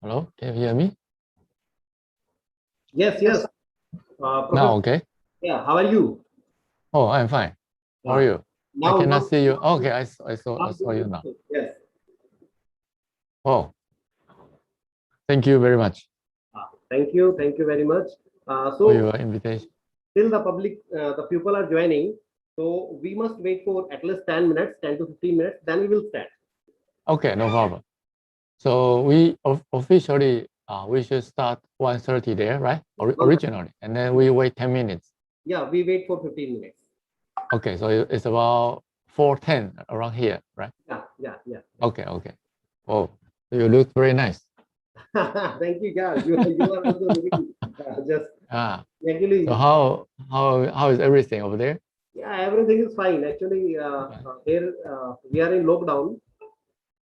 Hello, can you hear me? Yes, yes. Now, Professor, okay. yeah, how are you? Oh, I'm fine. How are Yeah. you? I Now, cannot now, see you. Okay, I now saw you now. yes. Oh, thank you very much Thank you very much. for So, your invitation. till the people are joining, so we must wait for at least 10 minutes, 10 to 15 minutes, then we will start. Okay, no problem. So we officially we should start 1:30 there, right? Originally, and then we wait 10 minutes. Yeah, we wait for 15 minutes. Okay, so it's about 4:10 around here, right? Yeah. Okay. Oh, you look very nice. Thank you, yeah. You are also looking just Ah, actually. so how is everything over there? Yeah, everything is fine. Actually, here we are in lockdown,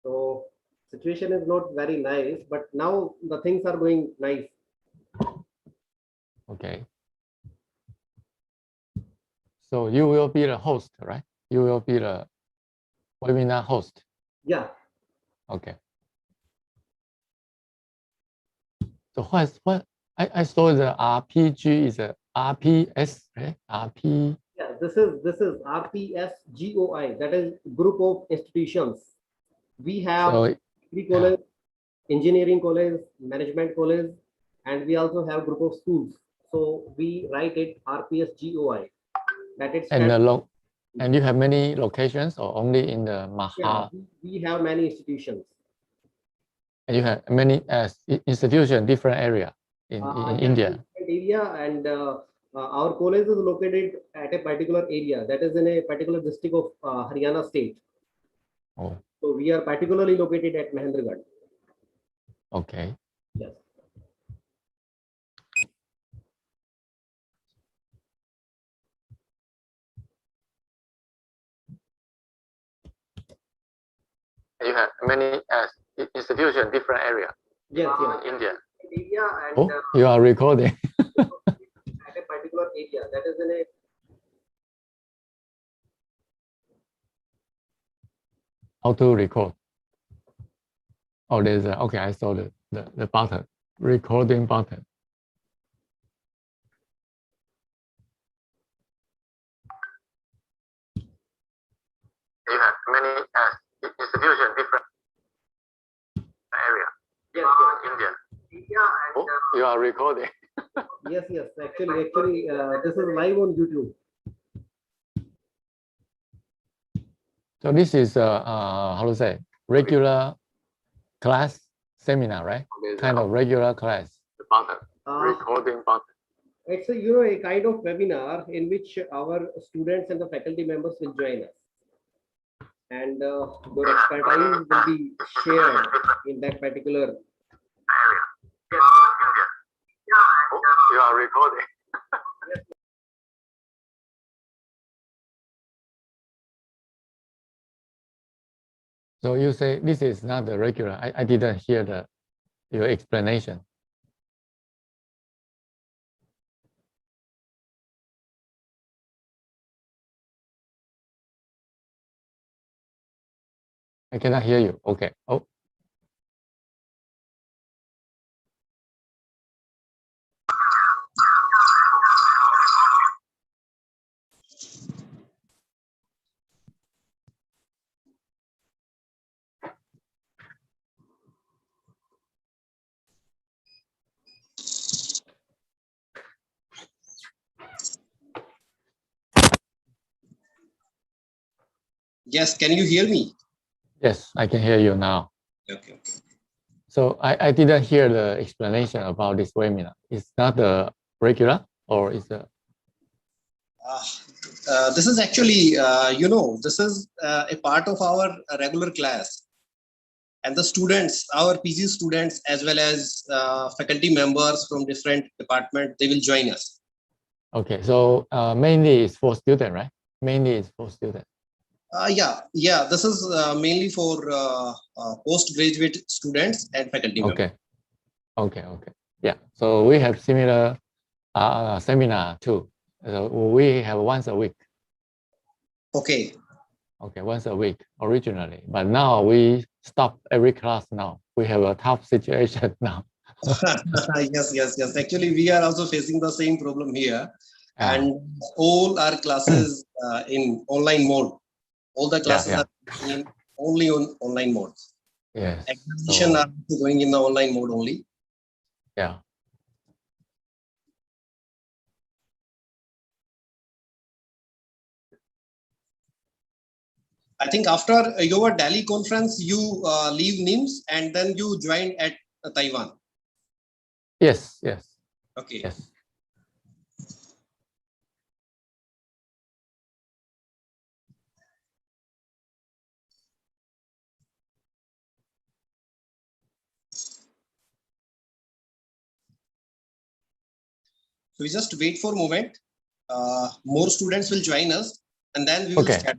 so situation is not very nice. But now the things are going nice. Okay. So you will be the host, right? You will be the webinar host. Yeah. Okay. So what I saw the RPG is a RPS, right? RP. Yeah, this is RPSGOI. That is group of institutions. We have So degree yeah, college, engineering college, management college, and we also have group of schools. So we write it RPSGOI. That it and stands. and you have many locations or only in the Yeah, Maha? we have many institutions. And you have many institution, different area in Yeah, India. different area, and our college is located at a particular area, that is in a particular district of Haryana state. Oh, So we are particularly located at Mahendragarh. okay. Yes. You have many institution, different area. Yes. In India. Area, and Oh, you are recording. at a particular area, that is in a. How to record? Oh, there's a, okay. I saw the button, recording button. You have many institution, different area. Yes. India. Area, and Oh, you are recording. yes. Actually, this is live on YouTube. So this is how to say, regular class seminar, right? Kind of regular class. The button, recording button. It's a kind of webinar in which our students and the faculty members will join us, and their expertise will be shared in that particular area. Yes, India. Oh, you are recording. So you say this is not the regular. I didn't hear your explanation. I cannot hear you. Okay. Oh. Yes, can you hear me? Yes, I can hear you now. Okay. So I didn't hear the explanation about this webinar. It's not the regular, or is the? This is actually, this is a part of our regular class. And the students, our PG students, as well as faculty members from different departments, they will join us. Okay, so mainly it's for student, right? Mainly it's for student. Yeah. This is mainly for postgraduate students and faculty members. Okay. Yeah. So we have similar seminar too. So we have once a week. Okay. Okay, once a week originally, but now we stop every class now. We have a tough situation now. Yes. Actually, we are also facing the same problem here, Yeah. and all our classes in online mode. All the classes Yeah. are in only on online mode. Yes. Examination So, are also going in the online mode only. yeah. I think after your Delhi conference, you leave NIMS and then you joined at Taiwan. Yes. Okay. Yes. So we just wait for a moment. More students will join us, and then we will Okay. start.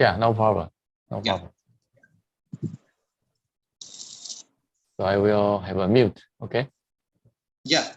Yeah, no problem. No Yeah. problem. So I will have a mute. Okay. Yeah.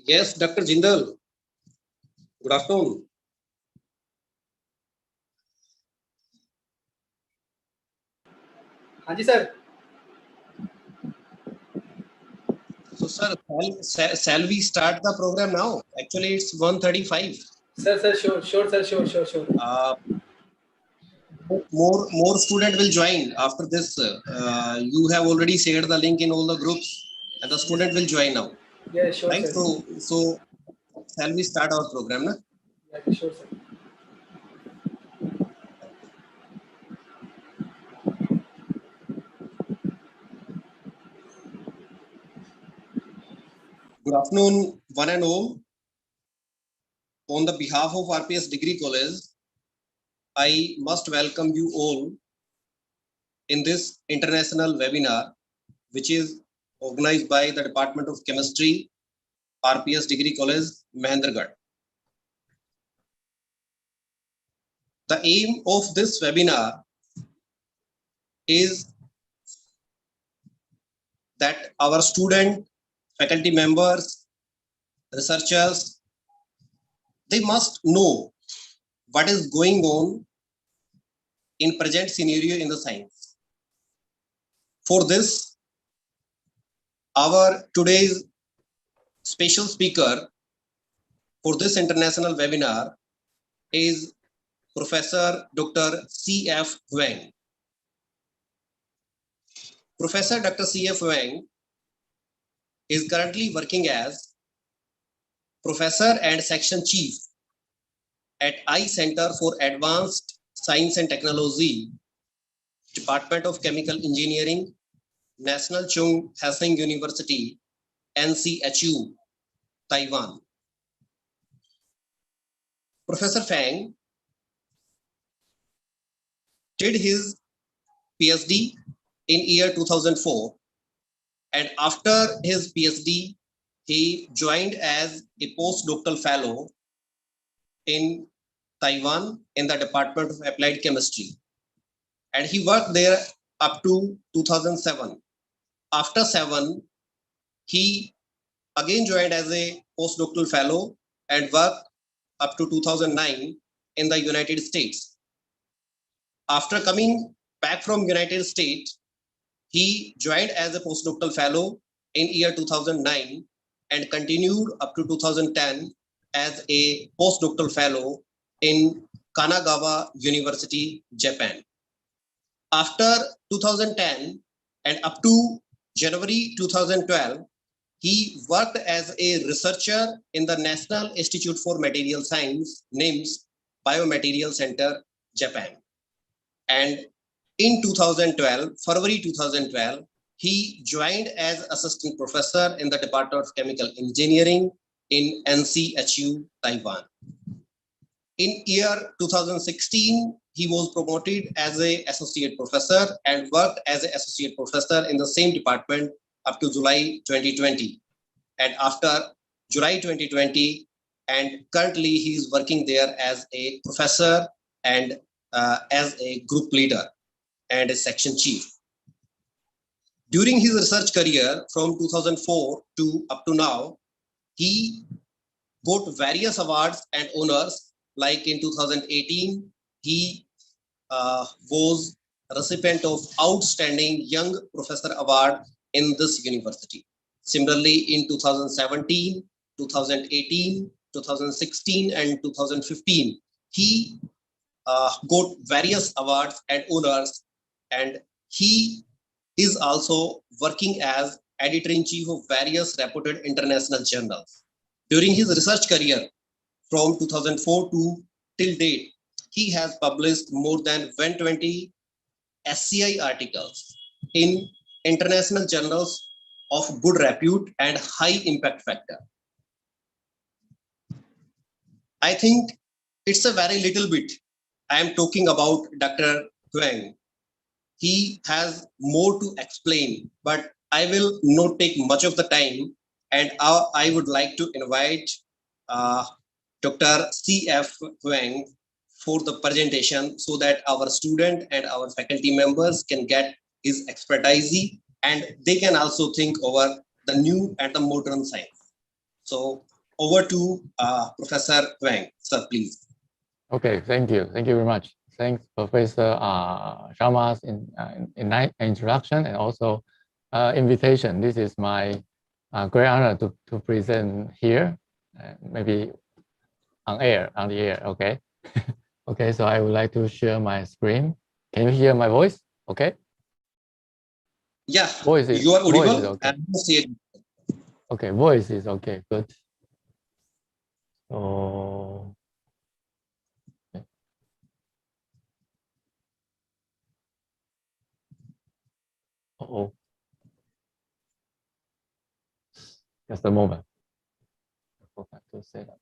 Yes, Dr. Jindal. Good afternoon. हाँ जी sir. So, sir, shall we start the program now? Actually, it's 1:35. Sir, sure. More student will join after this. You have already shared the link in all the groups, and the student will join now. Yeah, sure, Right? sir. So shall we start our program? Na? Yeah, sure, sir. Good afternoon, one and all. On the behalf of RPS Degree College, I must welcome you all in this international webinar, which is organized by the Department of Chemistry, RPS Degree College, Mahendragarh. The aim of this webinar is that our student, faculty members, researchers, they must know what is going on in present scenario in the science. For this, our today's special speaker for this international webinar is Professor Dr. C.F. Wang. Professor Dr. C.F. Wang is currently working as Professor and Section Chief at I Center for Advanced Science and Technology, Department of Chemical Engineering, National Chung Hsing University, NCHU, Taiwan. Professor Fang did his PhD in year 2004, and after his PhD, he joined as a postdoctoral fellow in Taiwan in the Department of Applied Chemistry, and he worked there up to 2007. After 7, he again joined as a postdoctoral fellow and worked up to 2009 in the United States. After coming back from United States, he joined as a postdoctoral fellow in year 2009 and continued up to 2010 as a postdoctoral fellow in Kanagawa University, Japan. After 2010 and up to January 2012, he worked as a researcher in the National Institute for Material Science, NIMS, Biomaterial Center, Japan. And in 2012, February 2012, he joined as assistant professor in the Department of Chemical Engineering in NCHU, Taiwan. In year 2016, he was promoted as an associate professor and worked as an associate professor in the same department up to July 2020. And after July 2020, and currently he is working there as a professor and as a group leader and a section chief. During his research career from 2004 to up to now, he got various awards and honors. Like in 2018, he was recipient of Outstanding Young Professor Award in this university. Similarly, in 2017, 2018, 2016, and 2015, he got various awards and honors, and he is also working as editor-in-chief of various reputed international journals. During his research career from 2004 to till date, he has published more than 120 SCI articles in international journals of good repute and high impact factor. I think it's a very little bit I am talking about Dr. Huang. He has more to explain, but I will not take much of the time, and I would like to invite Dr. C.F. Huang for the presentation so that our student and our faculty members can get his expertise and they can also think over the new and the modern science. So over to Professor Wang. Sir, please. Okay, thank you. Thank you very much. Thanks, Professor Sharma's introduction and also invitation. This is my great honor to present here, maybe on the air, okay? Okay, so I would like to share my screen. Can you hear my voice? Okay? Yeah, voice is, you are audible. voice is okay. And see it. Okay, voice is okay, good. So, okay. Uh-oh. Just a moment. I forgot to say that.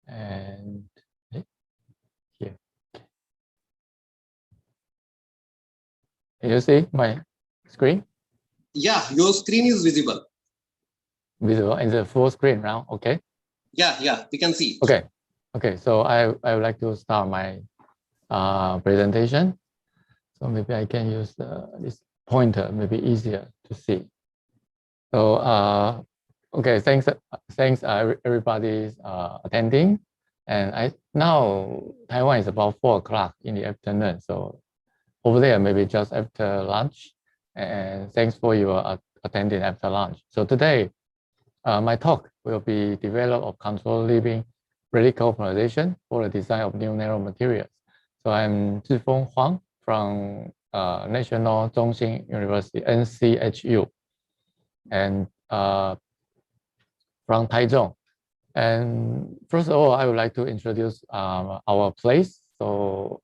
And here. Can you see my screen? Yeah, your screen is visible. Visible in the full screen now, okay? Yeah, we can see. Okay, so I would like to start my presentation. So maybe I can use this pointer, maybe easier to see. So okay, thanks everybody's attending. And now Taiwan is about 4 o'clock in the afternoon. So over there, maybe just after lunch. And thanks for your attending after lunch. So today, my talk will be develop of control living radical polarization for the design of new nanomaterials. So I'm Zhifeng Huang from National Zhongxin University, NCHU, and from Taichung. And first of all, I would like to introduce our place. So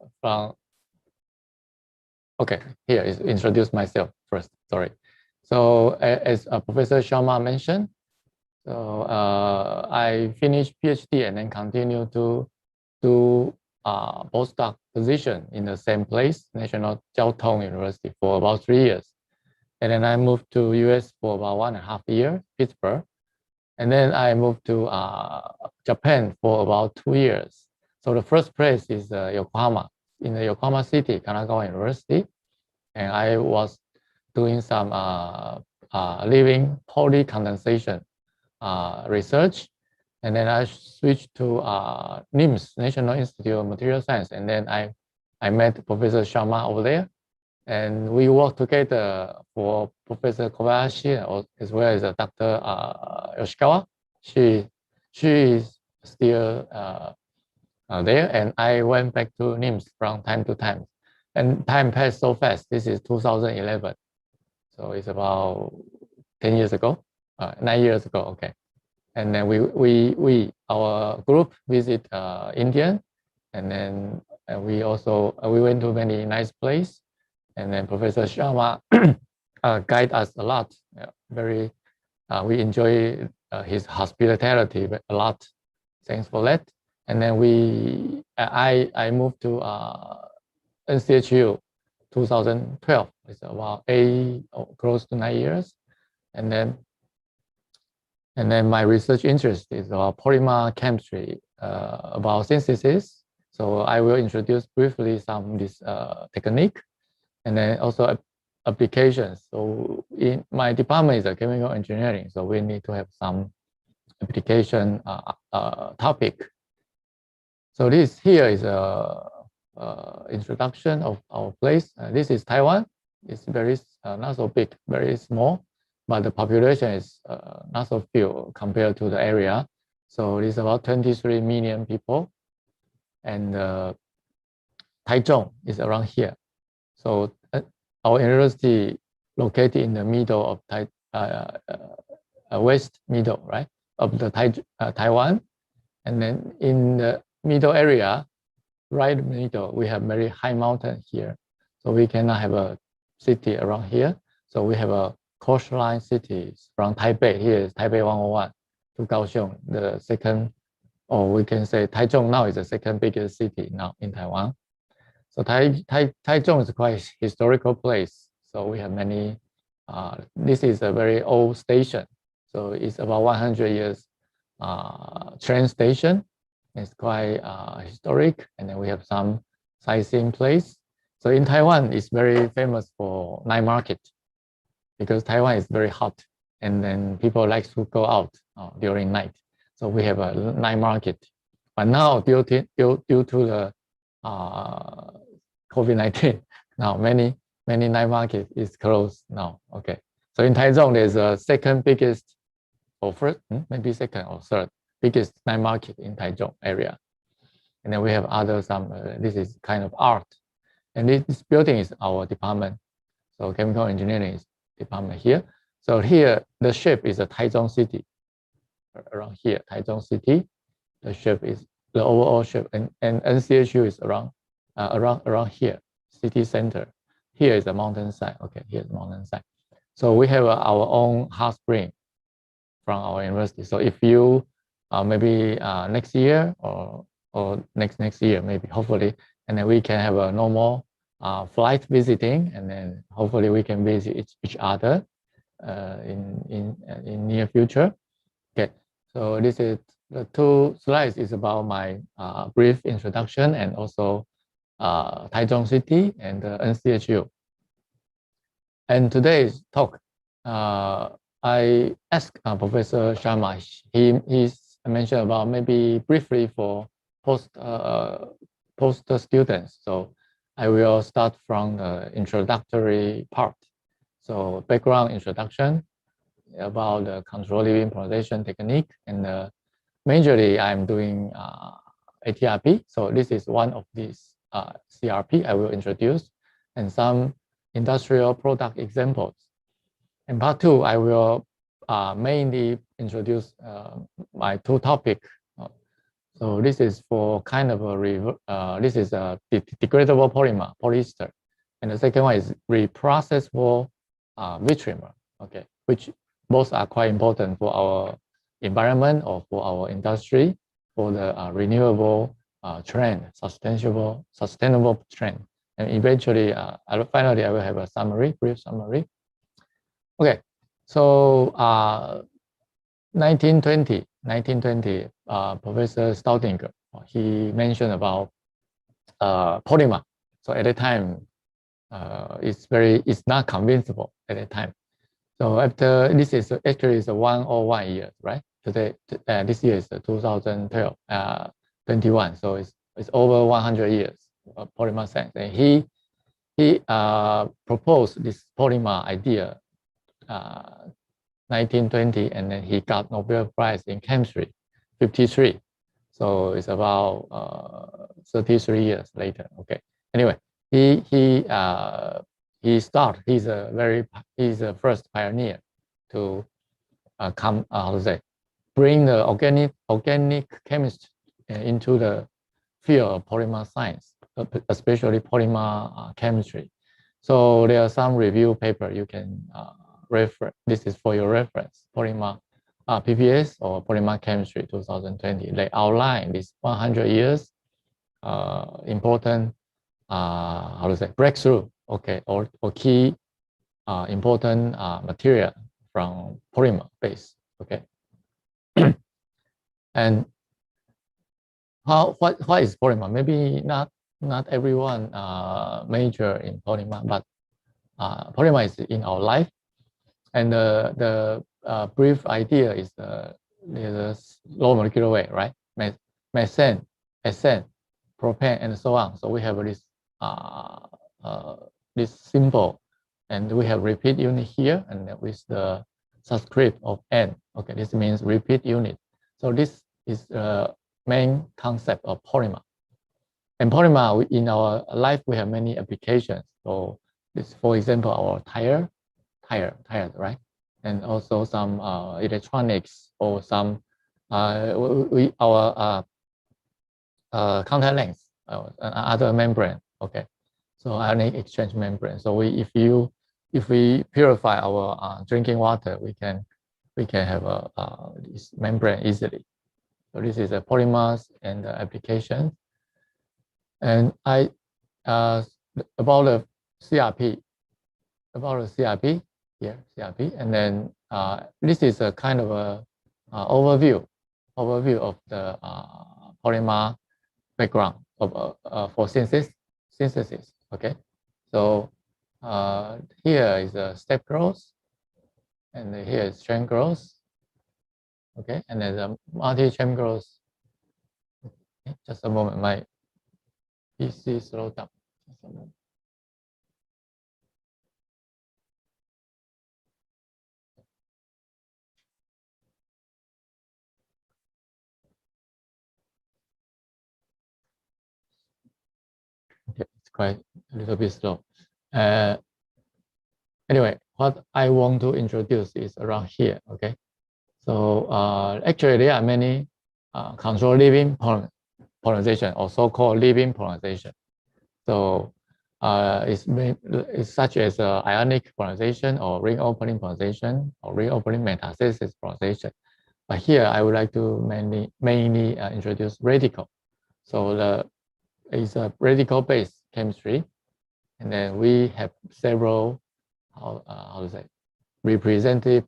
here is introduce myself first, sorry. So as Professor Sharma mentioned, so I finished PhD and then continue to do postdoc position in the same place, National Jiao Tong University, for about 3 years. And then I moved to US for about 1.5 years, Pittsburgh. And then I moved to Japan for about 2 years. So the first place is Yokohama, in the Yokohama City, Kanagawa University. And I was doing some living polycondensation research. And then I switched to NIMS, National Institute of Material Science. And then I met Professor Sharma over there. And we worked together for Professor Kobayashi as well as Dr. Yoshikawa. She is still there, and I went back to NIMS from time to time. And time passed so fast. This is 2011. So it's about 10 years ago, 9 years ago, okay. And then our group visit India, and then we went to many nice places. And then Professor Sharma guide us a lot. We enjoy his hospitality a lot. Thanks for that. And then I moved to NCHU 2012. It's about close to 9 years. And then my research interest is about polymer chemistry, about synthesis. So I will introduce briefly some of this technique. And then also applications. So in my department is a chemical engineering, so we need to have some application topic. So this here is a introduction of our place. This is Taiwan. It's very not so big, very small, but the population is not so few compared to the area. So it's about 23 million people, and Taichung is around here. So our university located in the middle of west middle, right, of the Taiwan, and then in the middle area, right middle, we have very high mountain here, so we cannot have a city around here. So we have a coastline cities from Taipei. Here is Taipei 101 to Kaohsiung, the second, or we can say Taichung now is the second biggest city now in Taiwan. So Taichung is quite a historical place. So we have many, this is a very old station. So it's about 100 years train station. It's quite historic. And then we have some sightseeing place. So in Taiwan, it's very famous for night market because Taiwan is very hot. And then people like to go out during night. So we have a night market. But now due to the COVID-19, now many night market is closed now. Okay, so in Taichung there's a second biggest, or first, maybe second or third biggest night market in Taichung area, and then we have other some. This is kind of art, and this building is our department. So chemical engineering is department here. So here the shape is a Taichung city. Around here, Taichung city, the shape is the overall shape, and NCHU is around here, city center. Here is the mountainside. Okay, here's the mountainside. So we have our own hot spring from our university. So if you maybe next year or next year, maybe hopefully, and then we can have a normal flight visiting, and then hopefully we can visit each other in near future. Okay, so this is the two slides is about my brief introduction and also Taichung City and NCHU. And today's talk, I asked Professor Sharma. He's mentioned about maybe briefly for post students. So I will start from the introductory part. So background introduction about the control living polarization technique, and majorly I'm doing ATRP. So this is one of these CRP I will introduce, and some industrial product examples. In part two, I will mainly introduce my two topics. So this is for kind of a this is a degradable polymer, polyester, and the second one is reprocessable vitrimer. Okay, which both are quite important for our environment or for our industry, for the renewable trend, sustainable trend. And eventually, finally, I will have a summary, brief summary. Okay, so 1920, Professor Staudinger, he mentioned about polymer. So at the time, it's not convincible at the time. So after this is actually is 101 years, right? Today, this year is 2012, 21. So it's over 100 years of polymer science. And he proposed this polymer idea 1920, and then he got Nobel Prize in chemistry, 53. So it's about 33 years later. Okay. Anyway, he's the first pioneer to bring the organic chemistry into the field of polymer science, especially polymer chemistry. So there are some review paper you can refer. This is for your reference. Polymer PPS or polymer chemistry 2020. They outline this 100 years important breakthrough, okay, or key important material from polymer base, okay. And what is polymer? Maybe not everyone major in polymer, but polymer is in our life. And the brief idea is there's a low molecular weight, right? Methane, ethane, propane, and so on. So we have this symbol, and we have repeat unit here, and with the subscript of N. Okay, this means repeat unit. So this is the main concept of polymer. And polymer in our life, we have many applications. So this, for example, our tires, right? And also some electronics, or some our contact lens, other membrane. Okay, so ionic exchange membrane. So if we purify our drinking water, we can have this membrane easily. So this is a polymers and the application. And I about the CRP, here, CRP, and then this is a kind of a overview of the polymer background of for synthesis. Okay, so here is a step growth, and here is chain growth. Okay, and then the multi-chain growth. Okay, just a moment, my PC slowed down. Just a moment. Okay, it's quite a little bit slow. Anyway, what I want to introduce is around here. Okay, so actually there are many control leaving polarization, or so-called leaving polarization. So it's such as ionic polarization, or ring opening polarization, or ring opening metastasis polarization. But here I would like to mainly introduce radical. So it's a radical-based chemistry, and then we have several how to say representative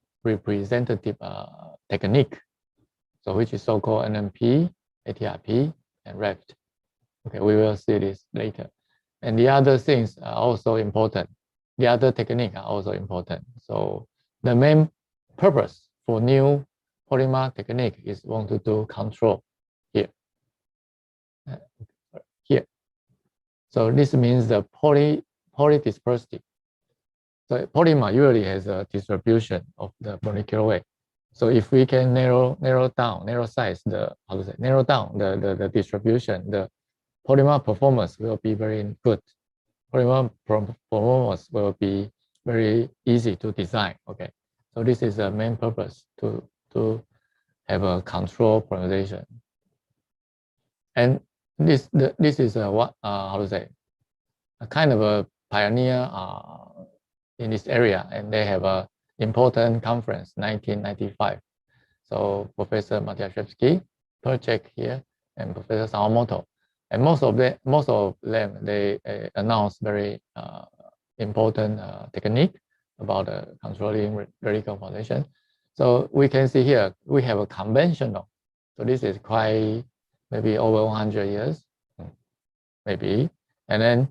technique. So which is so-called NMP, ATRP, and REFT. Okay, we will see this later. And the other things are also important. The other techniques are also important. So the main purpose for new polymer technique is want to do control here. Here. So this means the polydispersity. So polymer usually has a distribution of the molecular weight. So if we can narrow down the distribution, the polymer performance will be very good. Polymer performance will be very easy to design. Okay, so this is the main purpose to have a control polarization. And this is what how to say, a kind of a pioneer in this area, and they have a important conference 1995. So Professor Matiaszewski project here, and Professor Sawamoto, and most of them they announced very important technique about controlling radical polarization. So we can see here we have a conventional. So this is quite maybe over 100 years, maybe, and then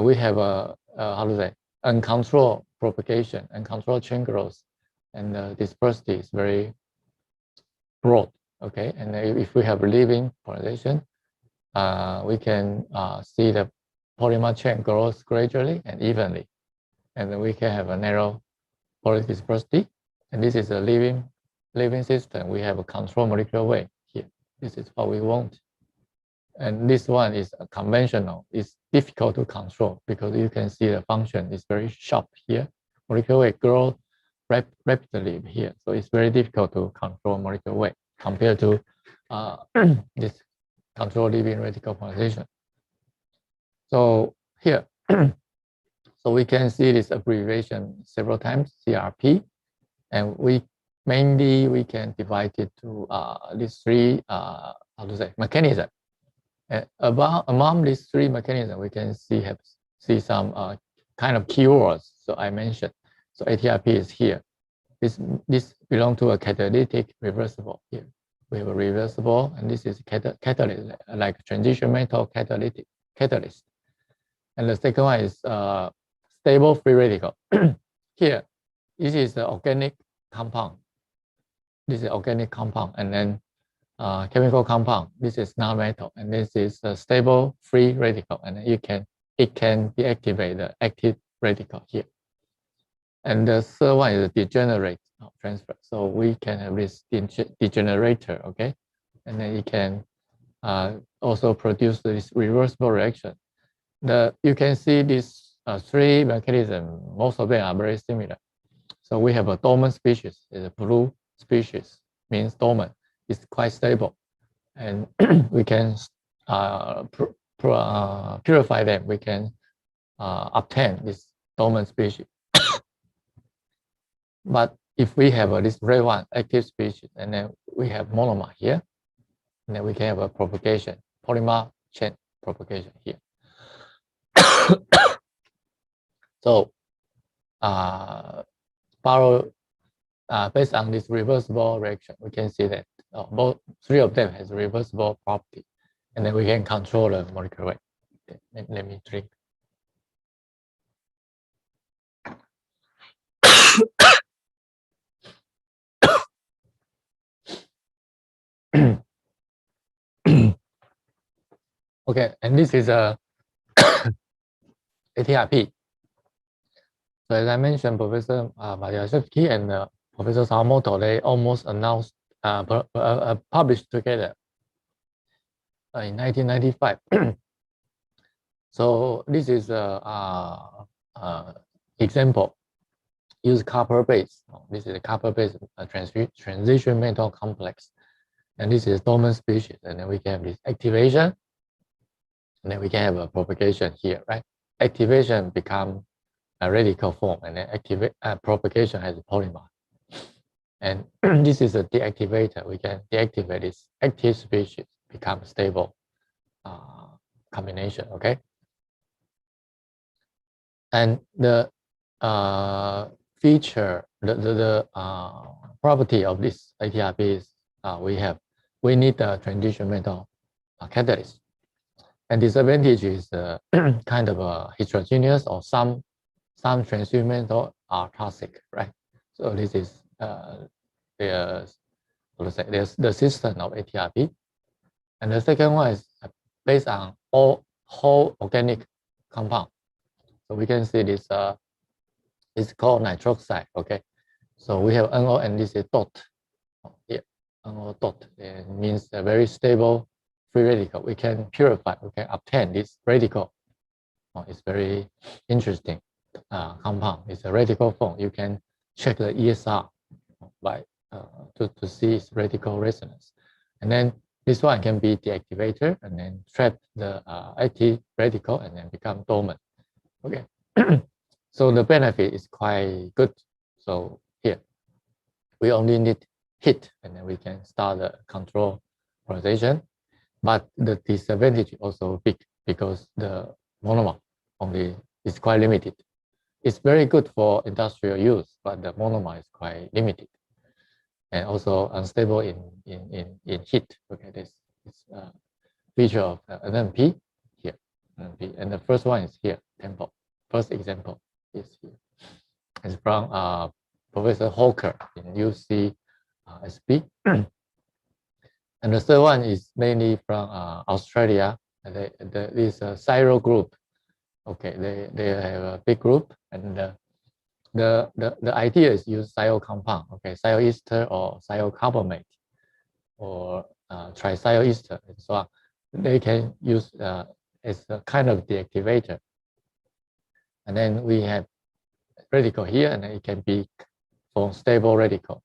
we have a how to say, uncontrolled propagation, uncontrolled chain growth, and the dispersity is very broad. Okay, and if we have leaving polarization, we can see the polymer chain grows gradually and evenly, and then we can have a narrow polydispersity. And this is a living system. We have a control molecular weight here. This is what we want. And this one is conventional. It's difficult to control because you can see the function is very sharp here. Molecular weight grows rapidly here, so it's very difficult to control molecular weight compared to this control leaving radical polarization. So here, so we can see this abbreviation several times, CRP, and we can divide it to these three how to say, mechanism. Among these three mechanisms, we can see some kind of keywords. So I mentioned. So ATRP is here. This belongs to a catalytic reversible here. We have a reversible, and this is catalyst, like transition metal catalyst. And the second one is stable free radical. Here, this is the organic compound. This is organic compound, and then chemical compound. This is non-metal, and this is a stable free radical, and it can deactivate the active radical here. And the third one is a degenerate transfer. So we can have this degenerator, okay, and then it can also produce this reversible reaction. You can see these three mechanisms. Most of them are very similar. So we have a dormant species. It's a blue species, means dormant. It's quite stable, and we can purify them. We can obtain this dormant species. But if we have this red one, active species, and then we have monomer here, and then we can have a propagation, polymer chain propagation here. So based on this reversible reaction, we can see that both three of them has reversible property, and then we can control the molecular weight. Okay, let me drink. Okay, and this is a ATRP. So as I mentioned, Professor Mariashevsky and Professor Sawamoto, they almost announced, published together in 1995. So this is a example. Use copper base. This is a copper base transition metal complex, and this is dormant species. And then we can have this activation, and then we can have a propagation here, right? Activation become a radical form, and then propagation has a polymer. And this is a deactivator. We can deactivate this active species, become stable combination. Okay. And the feature, the property of this ATRP is we need a transition metal catalyst. And disadvantage is kind of heterogeneous, or some transition metal are toxic, right? So this is there's the system of ATRP. And the second one is based on whole organic compound. So we can see this it's called nitroxide. Okay, so we have NO, and this is dot here. NO dot, it means a very stable free radical. We can purify, we can obtain this radical. It's very interesting compound. It's a radical form. You can check the ESR by to see its radical resonance. And then this one can be deactivator, and then trap the active radical, and then become dormant. Okay. So the benefit is quite good. So here, we only need heat, and then we can start the control polarization. But the disadvantage also big, because the monomer only is quite limited. It's very good for industrial use, but the monomer is quite limited, and also unstable in heat. Okay, this is a feature of NMP here. NMP. And the first one is here, tempo. First example is here. It's from Professor Hawker in UC SP. And the third one is mainly from Australia. This Cyro group. Okay, they have a big group, and the idea is use thiol compound. Okay, thiol ester or thiol carbamate or triethyl ester and so on. They can use as a kind of deactivator. And then we have radical here, and then it can be for stable radical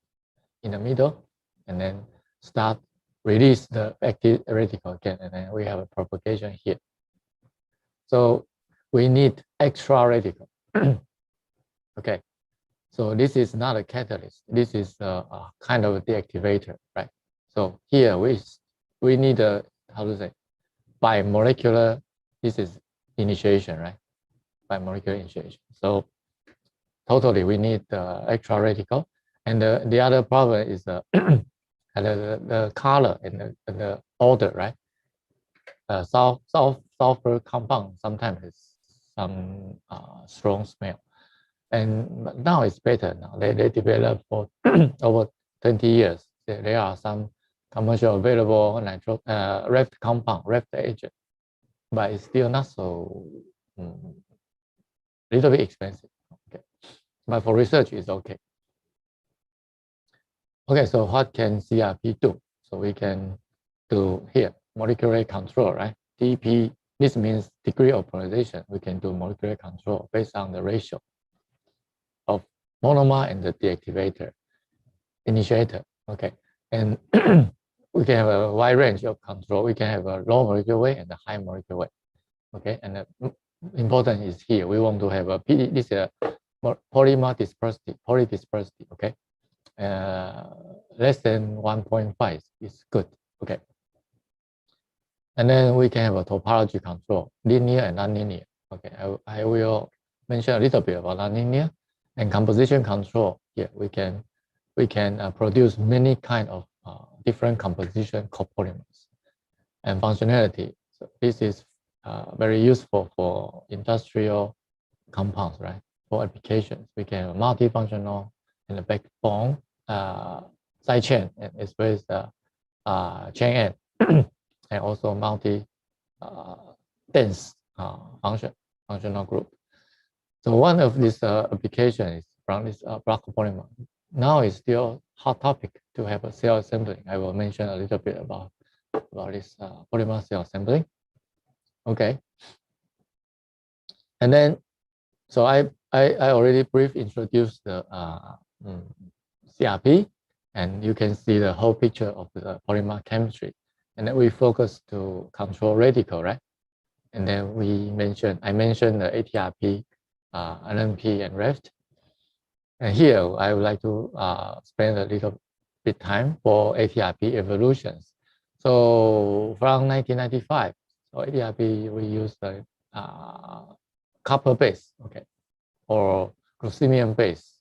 in the middle, and then start release the active radical again, and then we have a propagation here. So we need extra radical. Okay, so this is not a catalyst. This is a kind of a deactivator, right? So here we need a, how to say, bimolecular. This is initiation, right? Bimolecular initiation. So totally we need the extra radical. And the other problem is the color and the odor, right? Sulfur compound sometimes has some strong smell. And now it's better now. They developed for over 20 years. There are some commercial available reft compound, reft agent, but it's still not so little bit expensive. Okay, but for research it's okay. Okay, so what can CRP do? So we can do here molecular control, right? DP. This means degree of polarization. We can do molecular control based on the ratio of monomer and the deactivator initiator. Okay, and we can have a wide range of control. We can have a low molecular weight and a high molecular weight. Okay, and the important is here. We want to have a PD. This is a polymer dispersity, polydispersity. Okay, less than 1.5 is good. Okay, and then we can have a topology control, linear and nonlinear. Okay, I will mention a little bit about nonlinear and composition control. Here we can produce many kind of different composition copolymers and functionality. So this is very useful for industrial compounds, right? For applications, we can have multifunctional in the backbone, side chain, and as well as the chain end, and also multi dense functional group. So one of these applications is from this block polymer. Now it's still hot topic to have a cell assembling. I will mention a little bit about this polymer cell assembling. Okay. And then, so I already briefly introduced the CRP, and you can see the whole picture of the polymer chemistry. And then we focus to control radical, right? And then I mentioned the ATRP, LNP, and REFT. And here I would like to spend a little bit time for ATRP evolutions. So from 1995, so ATRP we use the copper base, okay, or glucinium base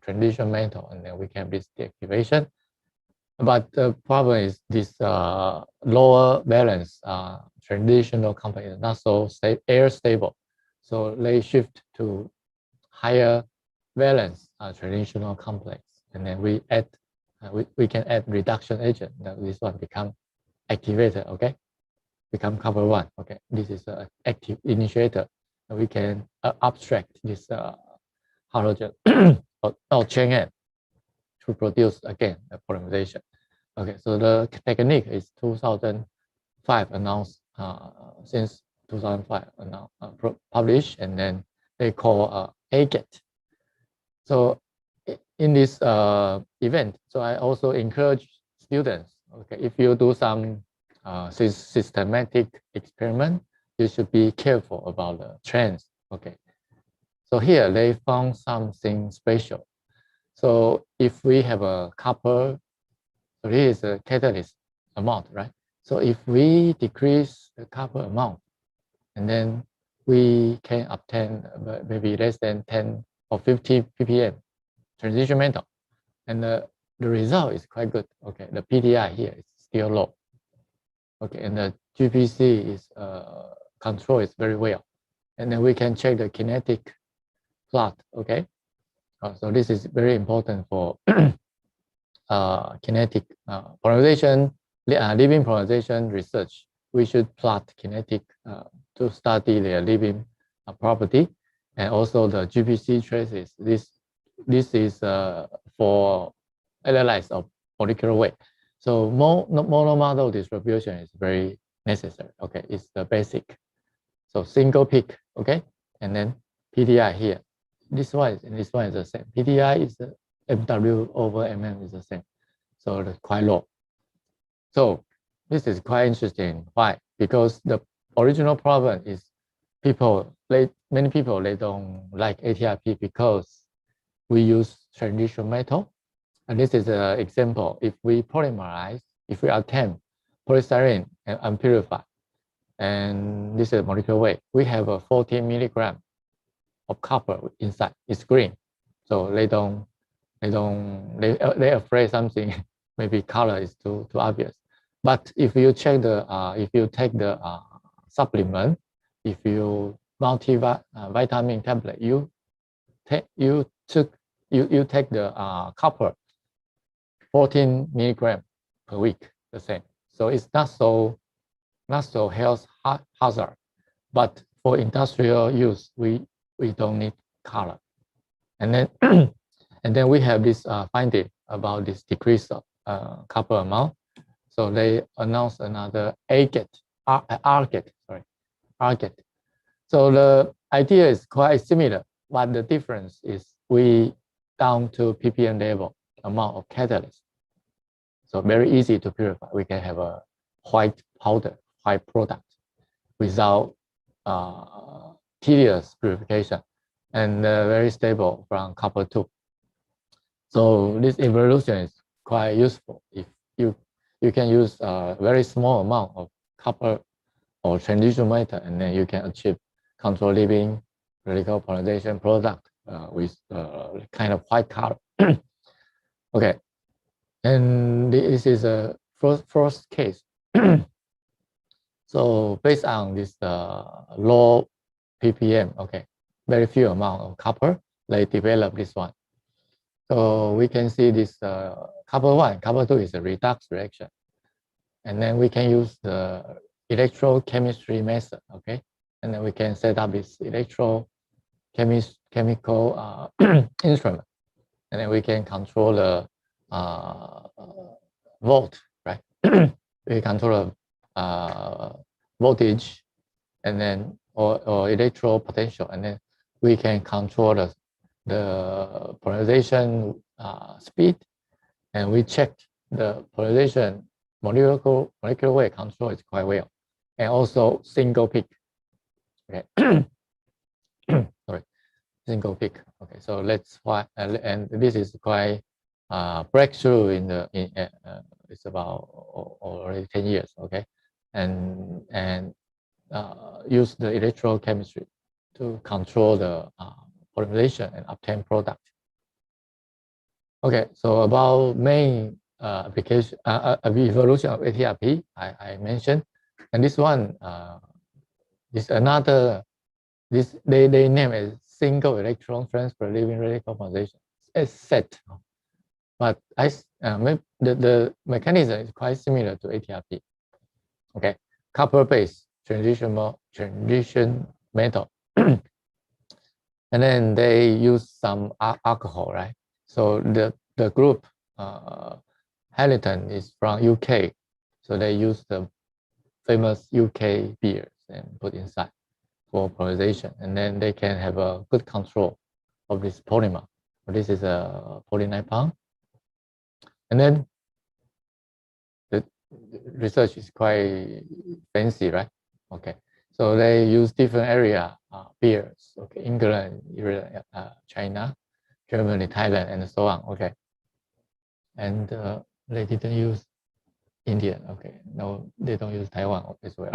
transition metal, and then we can be deactivation. But the problem is this lower valence transitional complex is not so air stable, so they shift to higher valence transitional complex, and then we add we can add reduction agent. Now this one become activator, okay, become copper 1, okay. This is an active initiator, and we can abstract this halogen or chain end to produce again a polymerization. Okay, so the technique is 2005 announced, since 2005 announced, published, and then they call AGET. So in this event, so I also encourage students, okay, if you do some systematic experiment, you should be careful about the trends, okay. So here they found something special. So if we have a copper, so here is a catalyst amount, right? So if we decrease the copper amount, and then we can obtain maybe less than 10 or 50 ppm transition metal, and the result is quite good. Okay, the PDI here is still low. Okay, and the GPC is control is very well, and then we can check the kinetic plot. Okay, so this is very important for kinetic polarization, living polarization research. We should plot kinetic to study their living property, and also the GPC traces. This is for analyze of molecular weight. So monomodel distribution is very necessary. Okay, it's the basic. So single peak. Okay, and then PDI here. This one is the same. PDI is the MW over MM is the same. So it's quite low. So this is quite interesting. Why? Because the original problem is many people, they don't like ATRP because we use transition metal. And this is an example. If we polymerize, if we attempt polystyrene and unpurified, and this is molecular weight, we have a 14 milligram of copper inside. It's green. So they're afraid something, maybe color is too obvious. But if you check if you take the supplement, if you multivitamin tablet, you take the copper 14 milligram per week, the same. So it's not so health hazard. But for industrial use, we don't need color. And then and then we have this finding about this decrease of copper amount. So they announced another RGET. So the idea is quite similar, but the difference is we down to ppm level amount of catalyst. So very easy to purify. We can have a white powder, white product without tedious purification, and very stable from copper 2. So this evolution is quite useful. If you can use a very small amount of copper or transition metal, and then you can achieve control living radical polarization product with kind of white color. Okay, and this is a first case. So based on this low ppm, okay, very few amount of copper, they develop this one. So we can see this copper 1, copper 2 is a redox reaction. And then we can use the electrochemistry method, okay? And then we can set up this electrochemical instrument. And then we can control the volt, right? We control the voltage and then or electro potential, and then we can control the polarization speed, and we check the polarization molecular weight control is quite well, and also single peak. Okay, sorry, single peak. Okay, so let's why and this is quite breakthrough in the it's about already 10 years. Okay, and use the electrochemistry to control the polymerization and obtain product. Okay, so about main application evolution of ATRP, I mentioned, and this one is another. This they name it single electron transfer leaving radical polarization as SET, but the mechanism is quite similar to ATRP. Okay, copper based transition metal, and then they use some alcohol, right? So the group Hamilton is from UK, so they use the famous UK beers and put inside for polarization, and then they can have a good control of this polymer. So this is a poly-9-pound, and then the research is quite fancy, right? Okay, so they use different area beers, okay, England, China, Germany, Thailand, and so on. Okay, and they didn't use India. Okay, no, they don't use Taiwan as well.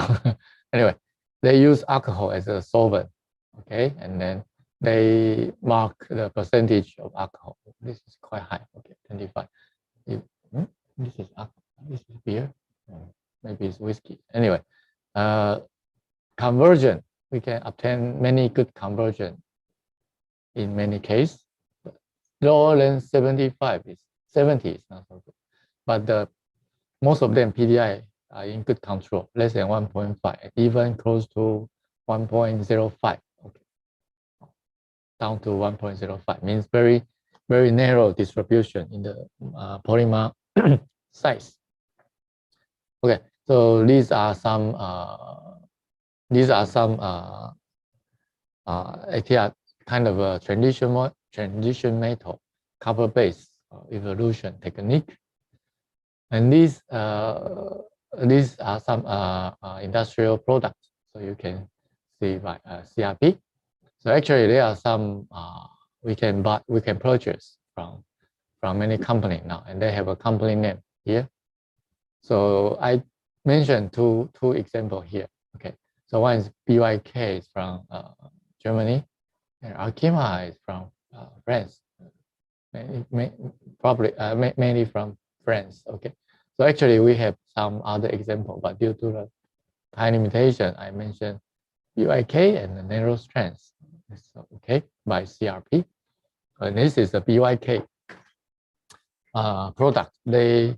Anyway, they use alcohol as a solvent. Okay, and then they mark the percentage of alcohol. This is quite high. Okay, 25. This is alcohol. This is beer. Maybe it's whiskey. Anyway, conversion. We can obtain many good conversion in many cases. Lower than 75 is 70 is not so good, but most of them PDI are in good control, less than 1.5, even close to 1.05. Okay, down to 1.05 means very narrow distribution in the polymer size. Okay, so these are some ATR kind of a transition metal copper based evolution technique, and these are some industrial products. So you can see by CRP. So actually there are some we can purchase from many companies now, and they have a company name here. So I mentioned two examples here. Okay, so one is BYK is from Germany, and Arkema is from France, probably mainly from France. Okay, so actually we have some other example, but due to the time limitation, I mentioned BYK and the narrow strands. Okay, by CRP, and this is the BYK product. Their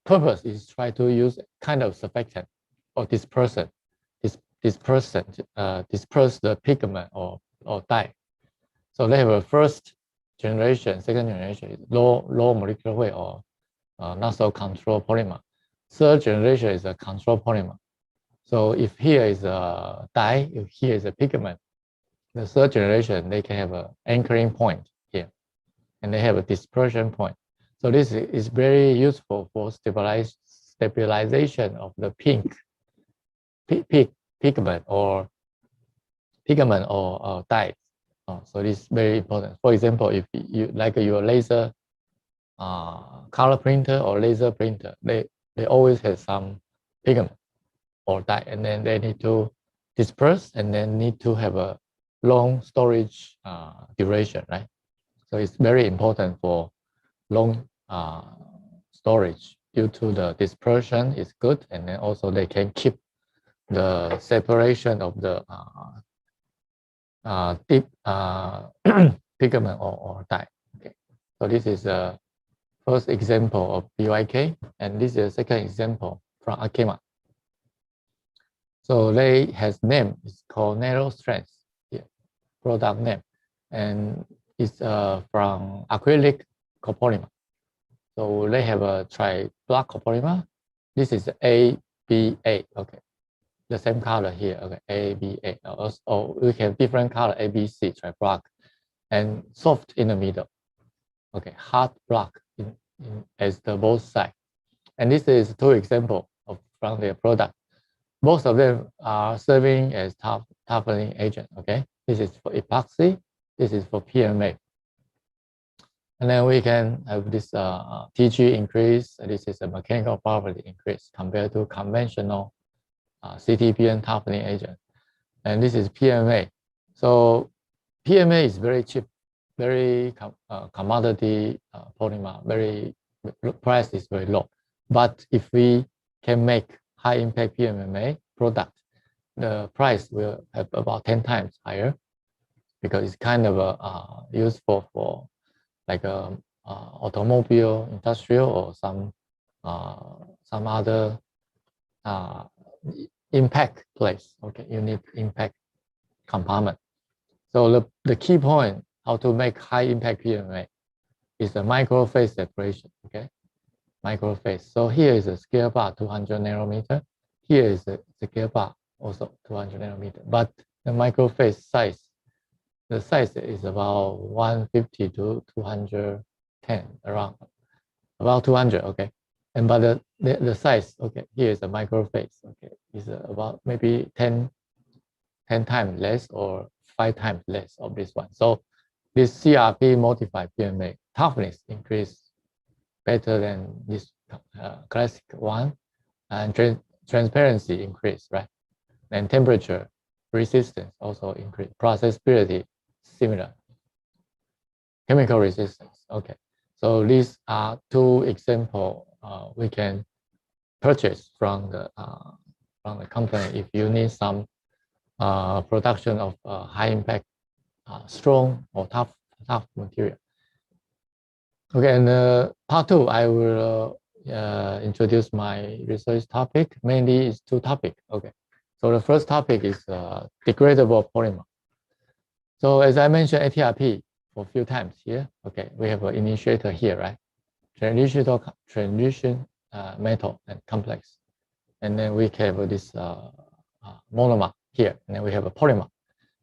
purpose is try to use kind of surfactant or disperse the pigment or dye. So they have a first generation, second generation is low molecular weight or not so control polymer. Third generation is a control polymer. So if here is a dye, if here is a pigment, the third generation they can have an anchoring point here, and they have a dispersion point. So this is very useful for stabilization of the pigment or dye. So this is very important. For example, if you like your laser color printer or laser printer, they always have some pigment or dye, and then they need to disperse, and then need to have a long storage duration, right? So it's very important for long storage due to the dispersion is good, and then also they can keep the separation of the deep pigment or dye. Okay, so this is a first example of BYK, and this is a second example from Arkema. So they has name, it's called narrow strength, here, product name, and it's from acrylic copolymer. So they have a tri-block copolymer. This is ABA, okay, the same color here, okay, ABA. Also, we have different color, ABC, tri-block, and soft in the middle, okay, hard block as the both side. And this is two examples of from their product. Both of them are serving as toughening agent, okay? This is for epoxy, this is for PMA. And then we can have this TG increase. This is a mechanical property increase compared to conventional CTPN toughening agent. And this is PMA. So PMA is very cheap, very commodity polymer, very price is very low. But if we can make high impact PMMA product, the price will have about 10 times higher, because it's kind of useful for like a automobile, industrial, or some other impact place. Okay, you need impact compartment. So the key point how to make high impact PMMA is the micro phase separation. Okay, micro phase. So here is a scale bar 200 nanometer. Here is a scale bar also 200 nanometer. But the micro phase size, the size is about 150 to 210, around about 200. Okay, and but the size, okay, here is a micro phase. Okay, is about maybe 10 times less or 5 times less of this one. So this CRP modified PMA toughness increase better than this classic one, and transparency increase, right? And temperature resistance also increase. Processability similar. Chemical resistance. Okay, so these are two examples we can purchase from the company if you need some production of high impact, strong or tough material. Okay, and part two, I will introduce my research topic. Mainly is two topics. Okay, so the first topic is degradable polymer. So as I mentioned, ATRP for a few times here. Okay, we have an initiator here, right? Transition metal and complex, and then we have this monomer here, and then we have a polymer.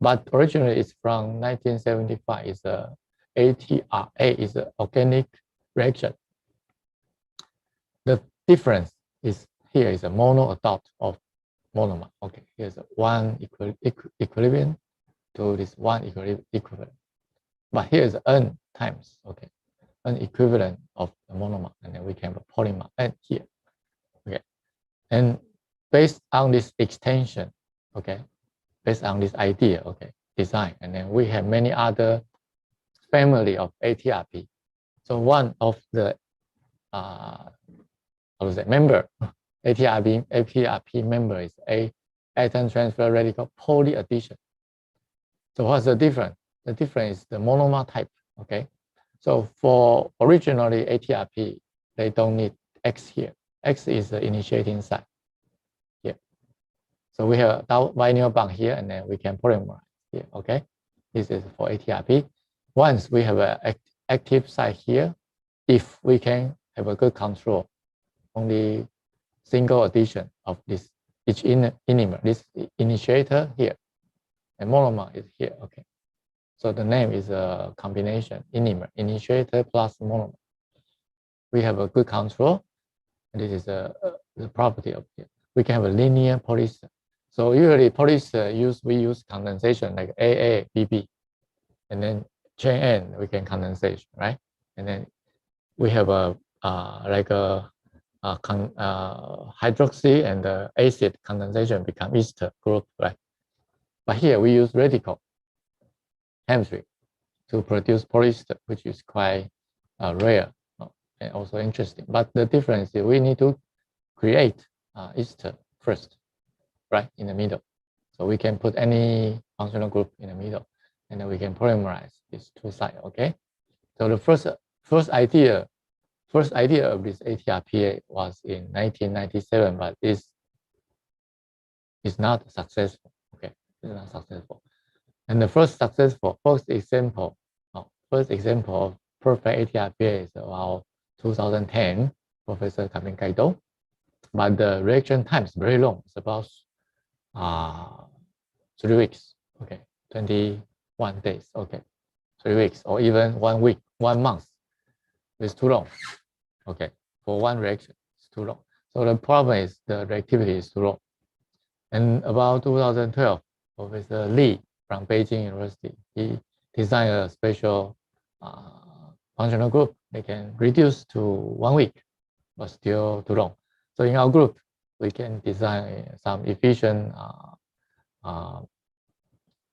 But originally it's from 1975. It's a ATRA, is an organic reaction. The difference is here is a mono adult of monomer. Okay, here's a one equilibrium to this one equivalent. But here is N times, okay, an equivalent of the monomer, and then we can have a polymer N here. Okay, and based on this extension, okay, based on this idea, okay, design, and then we have many other family of ATRP. So one of the member ATRP member is a atom transfer radical poly addition. So what's the difference? The difference is the monomer type. Okay, so for originally ATRP, they don't need X here. X is the initiating site here. So we have a vinyl bond here, and then we can polymerize here. Okay, this is for ATRP. Once we have an active site here, if we can have a good control, only single addition of this each enantiomer, this initiator here, and monomer is here. Okay, so the name is a combination enantiomer, initiator plus monomer. We have a good control, and this is the property of it. We can have a linear polyester. So usually polyester we use condensation like AA, BB, and then chain N we can condensation, right? And then we have a hydroxy and the acid condensation become ester group, right? But here we use radical. chemistry to produce polyester, which is quite rare and also interesting. But the difference is we need to create ester first, right, in the middle. So we can put any functional group in the middle, and then we can polymerize these two sides, okay? So the first idea of this ATRPA was in 1997, but it's not successful, okay? It's not successful. And the first example of perfect ATRPA is about 2010, Professor Kamin Kaido. But the reaction time is very long. It's about 3 weeks, okay, 21 days, okay, 3 weeks, or even 1 week, 1 month. It's too long, okay, for one reaction, it's too long. So the problem is the reactivity is too long. And about 2012, Professor Lee from Beijing University, he designed a special functional group. They can reduce to 1 week, but still too long. So in our group, we can design some efficient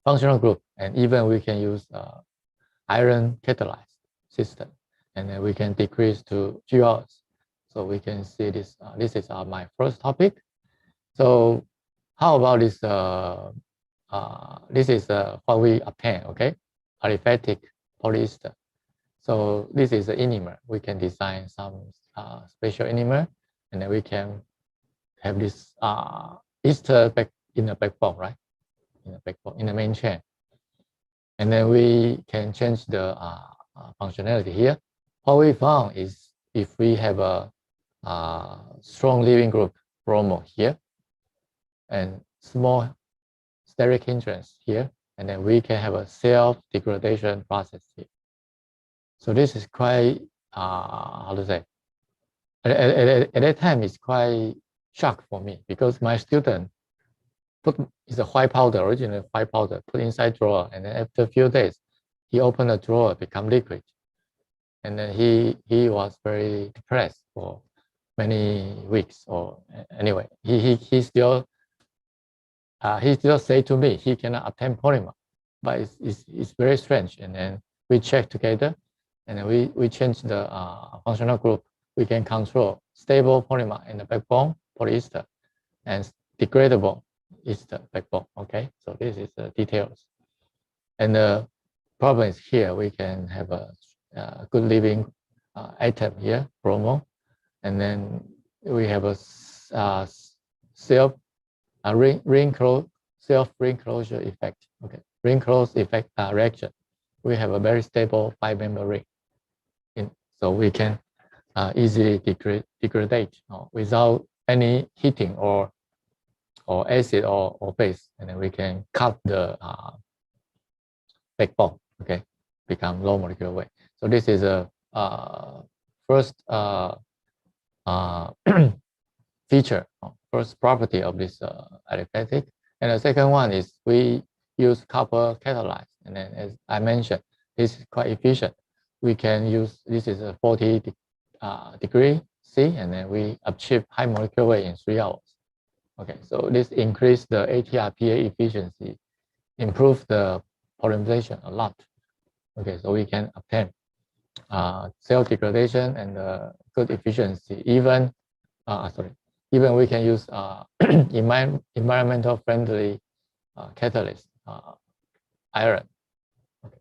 functional group, and even we can use iron catalyzed system, and then we can decrease to 2 hours. So we can see this. This is my first topic. So how about this? This is what we obtain. Okay, aliphatic polyester. So this is the enamel. We can design some special enamel, and then we can have this ester back in the backbone, right? In the backbone, in the main chain. And then we can change the functionality here. What we found is if we have a strong leaving group bromo here and small steric hindrance here, and then we can have a self-degradation process here. So this is quite, how to say, at that time it's quite shock for me, because my student is a white powder, originally white powder, put inside drawer, and then after a few days, he opened the drawer, become liquid. And then he was very depressed for many weeks, or anyway, he still say to me he cannot obtain polymer, but it's very strange. And then we check together, and then we change the functional group. We can control stable polymer in the backbone polyester and degradable ester backbone. Okay, so this is the details. And the problem is here we can have a good living atom here, bromo, and then we have a self ring closure effect. Okay, ring close effect reaction. We have a very stable 5-member ring, so we can easily degrade without any heating or acid or base, and then we can cut the backbone. Okay, become low molecular weight. So this is a first feature, first property of this aliphatic. And the second one is we use copper catalyzed, and then as I mentioned, this is quite efficient. We can use, this is a 40 degree C, and then we achieve high molecular weight in 3 hours. Okay, so this increase the ATRPA efficiency, improve the polymerization a lot. Okay, so we can obtain cell degradation and good efficiency. Even even we can use environmental friendly catalyst, iron. Okay,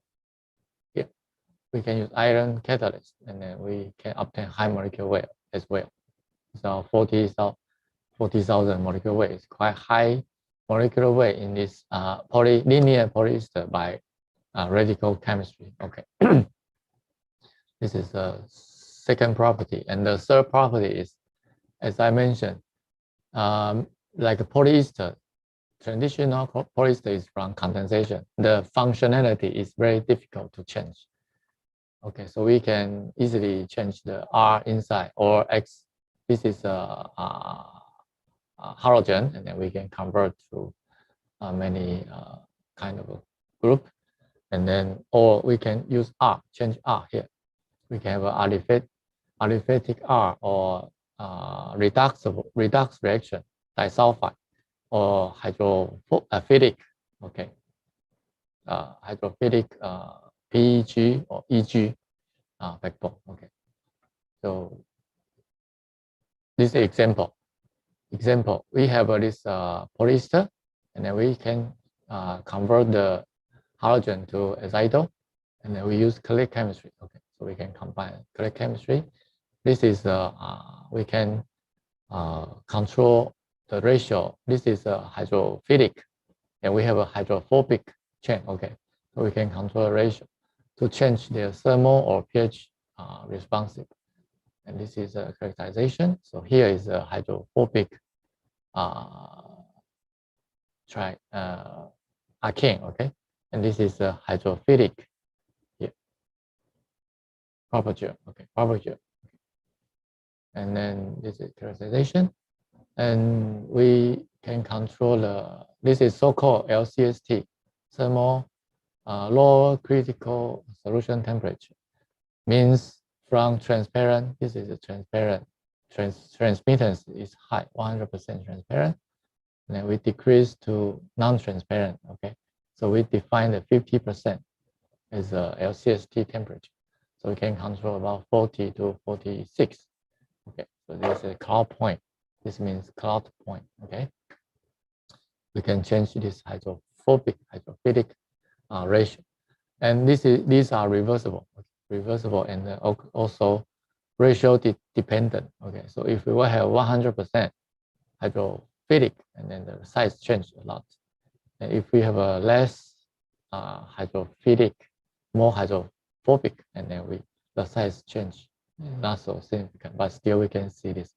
here we can use iron catalyst, and then we can obtain high molecular weight as well. So 40,000 molecular weight is quite high molecular weight in this linear polyester by radical chemistry. Okay, this is the second property, and the third property is, as I mentioned, like a polyester, traditional polyester is from condensation. The functionality is very difficult to change. Okay, so we can easily change the R inside or X. This is a halogen, and then we can convert to many kind of a group, and then or we can use R, change R here. We can have an aliphatic R or redox reaction, disulfide or hydrophilic. Okay, hydrophilic PEG or EG backbone. Okay, so this example. We have this polyester, and then we can convert the halogen to azido, and then we use click chemistry. Okay, so we can combine click chemistry. This is we can control the ratio. This is hydrophilic, and we have a hydrophobic chain. Okay, so we can control the ratio to change their thermal or pH responsive. And this is a characterization. So here is a hydrophobic arcane, okay? And this is a hydrophilic here. Property, okay, property. And then this is characterization. And we can control this is so-called LCST, thermal lower critical solution temperature. Means from transparent, this is a transparent, transmittance is high, 100% transparent. And then we decrease to non-transparent, okay? So we define the 50% as a LCST temperature. So we can control about 40 to 46. Okay, so this is a cloud point. This means cloud point, okay? We can change this hydrophilic ratio. And these are reversible. Reversible and also ratio dependent. Okay, so if we will have 100% hydrophilic, and then the size change a lot. And if we have a less hydrophilic, more hydrophobic, and then the size change not so significant, but still we can see this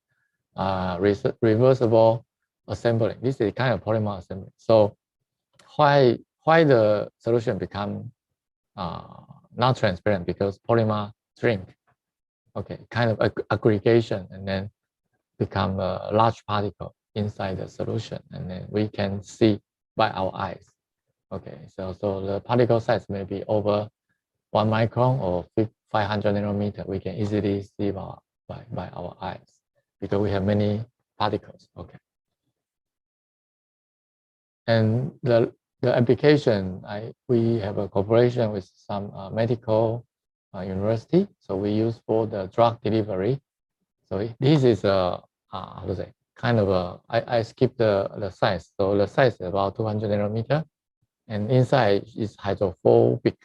reversible assembly. This is kind of polymer assembly. So why the solution become not transparent? Because polymer shrink, okay, kind of aggregation, and then become a large particle inside the solution, and then we can see by our eyes. Okay, so the particle size may be over 1 micron or 500 nanometer. We can easily see by our eyes because we have many particles. Okay, and the application, we have a cooperation with some medical university. So we use for the drug delivery. So this is a, how to say, kind of a, I skipped the size. So the size is about 200 nanometer, and inside is hydrophobic,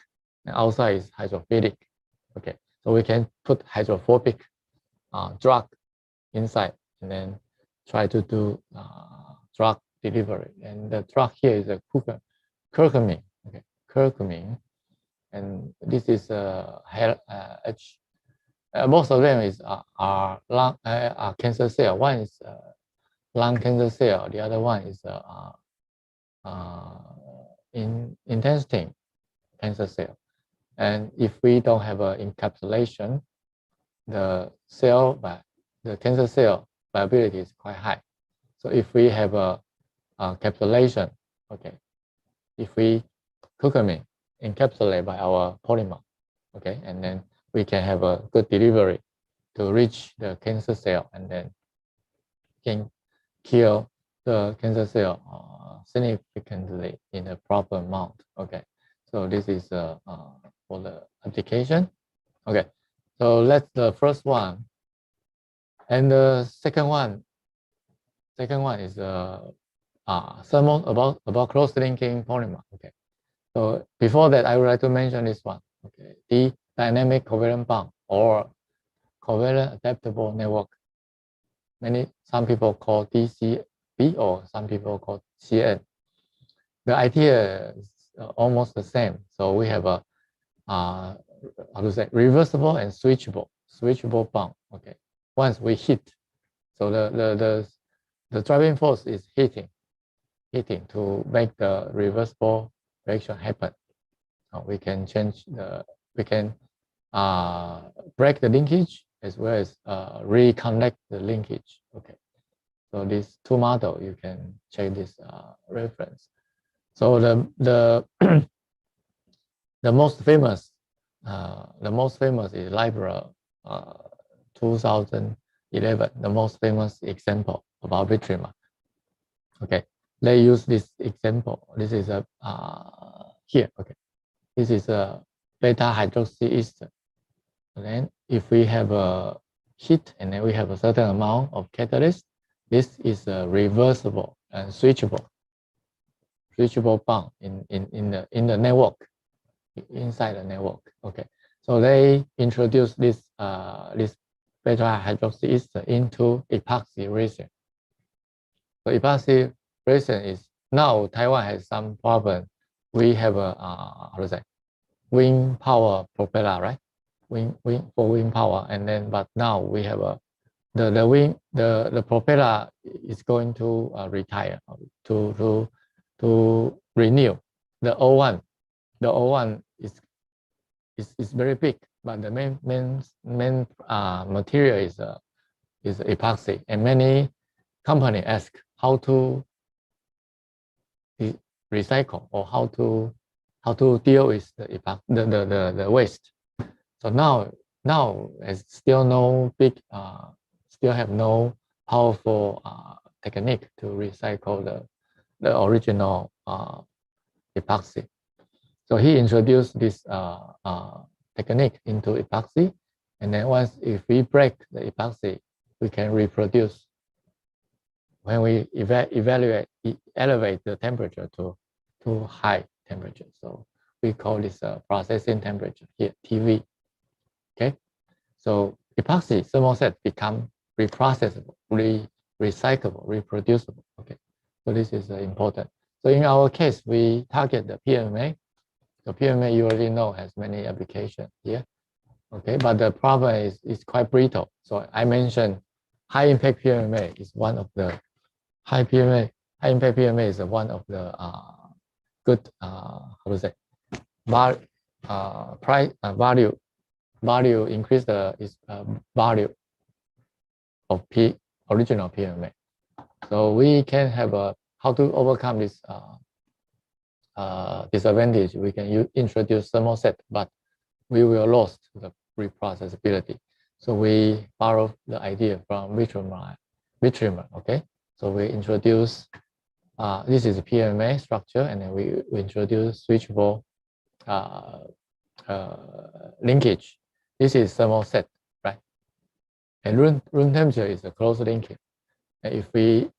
and outside is hydrophilic. Okay, so we can put hydrophobic drug inside, and then try to do drug delivery. And the drug here is a curcumin. Okay, curcumin, and this is most of them are lung cancer cell. One is lung cancer cell. The other one is intestine cancer cell. And if we don't have an encapsulation, the cancer cell viability is quite high. So if we have a encapsulation, okay, if we curcumin encapsulate by our polymer, okay, and then we can have a good delivery to reach the cancer cell, and then can kill the cancer cell significantly in a proper amount. Okay, so this is for the application. Okay, so that's the first one, and the second one is thermal about cross-linking polymer. Okay, so before that, I would like to mention this one. Okay, the dynamic covalent bond or covalent adaptable network. Some people call DCB or some people call CN. The idea is almost the same. So we have a how to say, reversible and switchable bond. Okay, once we hit, so the driving force is hitting to make the reversible reaction happen. We can change we can break the linkage as well as reconnect the linkage. Okay, so these two models, you can check this reference. So the most famous is Libra 2011, the most famous example about Vitrima. Okay, they use this example. This is a here. Okay, this is a beta hydroxy ester. And then if we have a heat and then we have a certain amount of catalyst, this is a reversible and switchable bond in the network, inside the network. Okay, so they introduced this this beta hydroxy ester into epoxy resin. So epoxy resin is now Taiwan has some problem. We have a how to say, wind power propeller, right? Wind power, and then but now we have a the propeller is going to retire, to renew. The old one is very big, but the main material is epoxy, and many company ask how to recycle or how to deal with the waste. So now it's still no big still have no powerful technique to recycle the original epoxy. So he introduced this technique into epoxy, and then once if we break the epoxy, we can reproduce. When we elevate the temperature to high temperature, so we call this processing temperature here, TV. Okay, so epoxy thermoset become reprocessable, recyclable, reproducible. Okay, so this is important. So in our case, we target the PMMA. The PMMA you already know has many applications here. Okay, but the problem is it's quite brittle. So I mentioned high impact PMMA is one of the high impact PMMA is one of the good how to say value increase the value of original PMMA. So we can have how to overcome this disadvantage. We can introduce thermoset, but we will lose the reprocessability. So we borrow the idea from Vitrimer. Okay, so we introduce this is a PMMA structure, and then we introduce switchable linkage. This is thermoset, right? And room temperature is a close linkage. And if we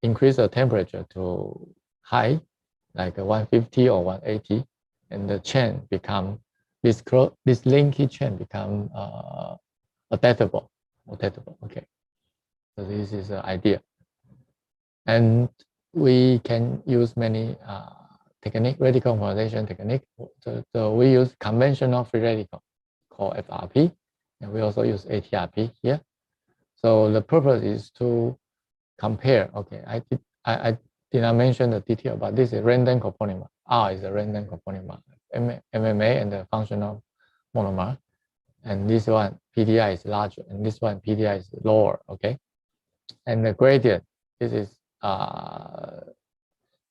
increase the temperature to high, like 150 or 180, and the chain become this linkage chain become adaptable. Okay, so this is the idea, and we can use many technique, radical polarization technique. So we use conventional free radical called FRP, and we also use ATRP here. So the purpose is to compare. Okay, I did not mention the detail, but this is random copolymer. R is a random copolymer, MMA and the functional monomer, and this one PDI is larger, and this one PDI is lower. Okay, and the gradient, this is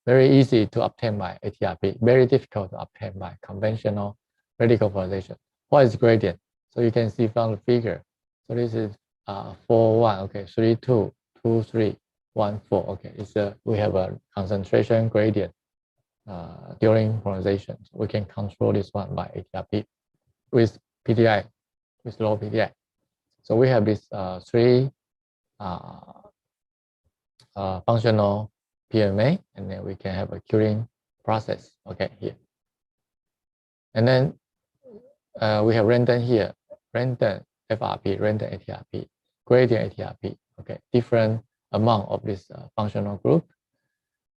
very easy to obtain by ATRP, very difficult to obtain by conventional radical polarization. What is gradient? So you can see from the figure. So this is 4, 1, okay, 3, 2, 2, 3, 1, 4. Okay, we have a concentration gradient during polarization. So we can control this one by ATRP with PDI, with low PDI. So we have this 3 functional PMMA, and then we can have a curing process. Okay, here. And then we have random here, random FRP, random ATRP, gradient ATRP. Okay, different amount of this functional group.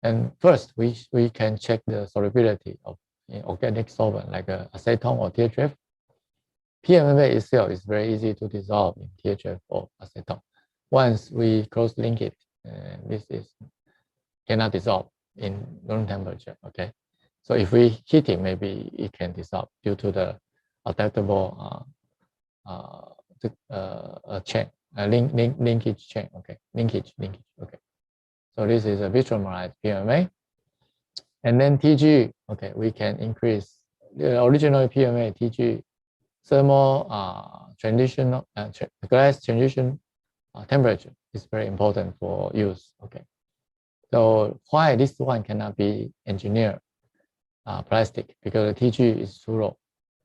And first, we can check the solubility of organic solvent like acetone or THF. PMMA itself is very easy to dissolve in THF or acetone. Once we close link it, this cannot dissolve in room temperature. Okay, so if we heat it, maybe it can dissolve due to the adaptable chain, linkage chain. Okay, linkage. Okay, so this is a vitrimerized PMMA, and then TG. Okay, we can increase the original PMMA TG thermal transitional glass transition temperature is very important for use. Okay, so why this one cannot be engineered plastic because the TG is too low.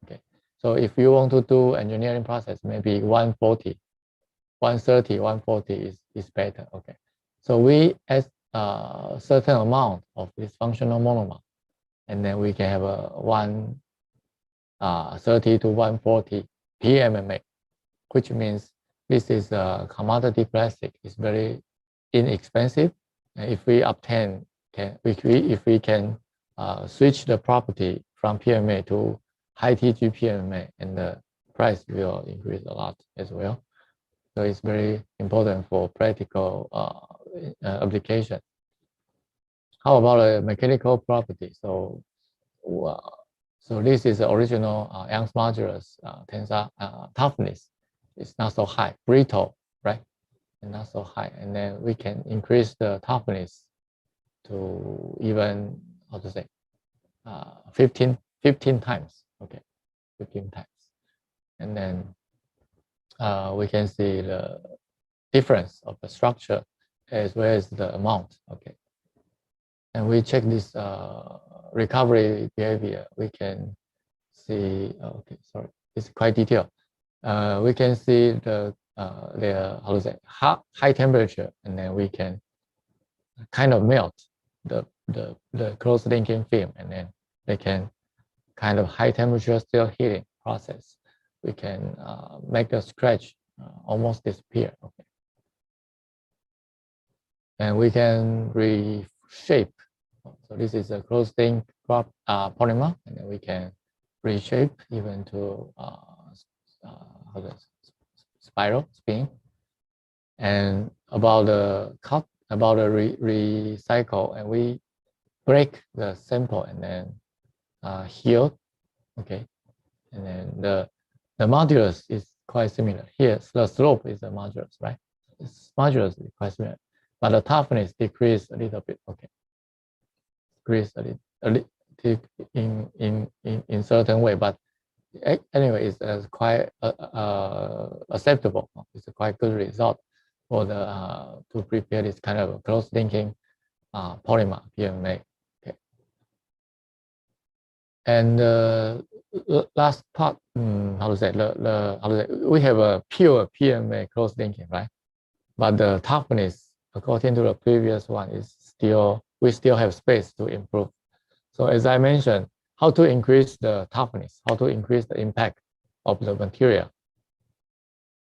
Okay, so if you want to do engineering process, maybe 140, 130, 140 is better. Okay, so we add a certain amount of this functional monomer, and then we can have a 130 to 140 PMMA, which means this is a commodity plastic. It's very inexpensive. And if we obtain, if we can switch the property from PMMA to high TG PMMA, and the price will increase a lot as well. So it's very important for practical application. How about a mechanical property? So this is the original Young's modulus tensor toughness. It's not so high, brittle, right? And not so high. And then we can increase the toughness to even, how to say, 15 times. Okay, 15 times. And then we can see the difference of the structure as well as the amount. Okay, and we check this recovery behavior. We can see. Okay, sorry, it's quite detailed. We can see the how to say, high temperature, and then we can kind of melt the close linking film, and then they can kind of high temperature still heating process. We can make the scratch almost disappear. Okay, and we can reshape. So this is a closed link polymer, and then we can reshape even to spiral spin. And about the cut, about the recycle, and we break the sample and then heal. Okay, and then the modulus is quite similar. Here, the slope is the modulus, right? It's modulus is quite similar, but the toughness decreased a little bit. Okay, decreased a little in certain way, but anyway, it's quite acceptable. It's a quite good result for the to prepare this kind of close linking polymer PMMA. Okay, and last part, how to say, we have a pure PMMA close linking, right? But the toughness, according to the previous one, is still, we still have space to improve. So as I mentioned, how to increase the toughness, how to increase the impact of the material.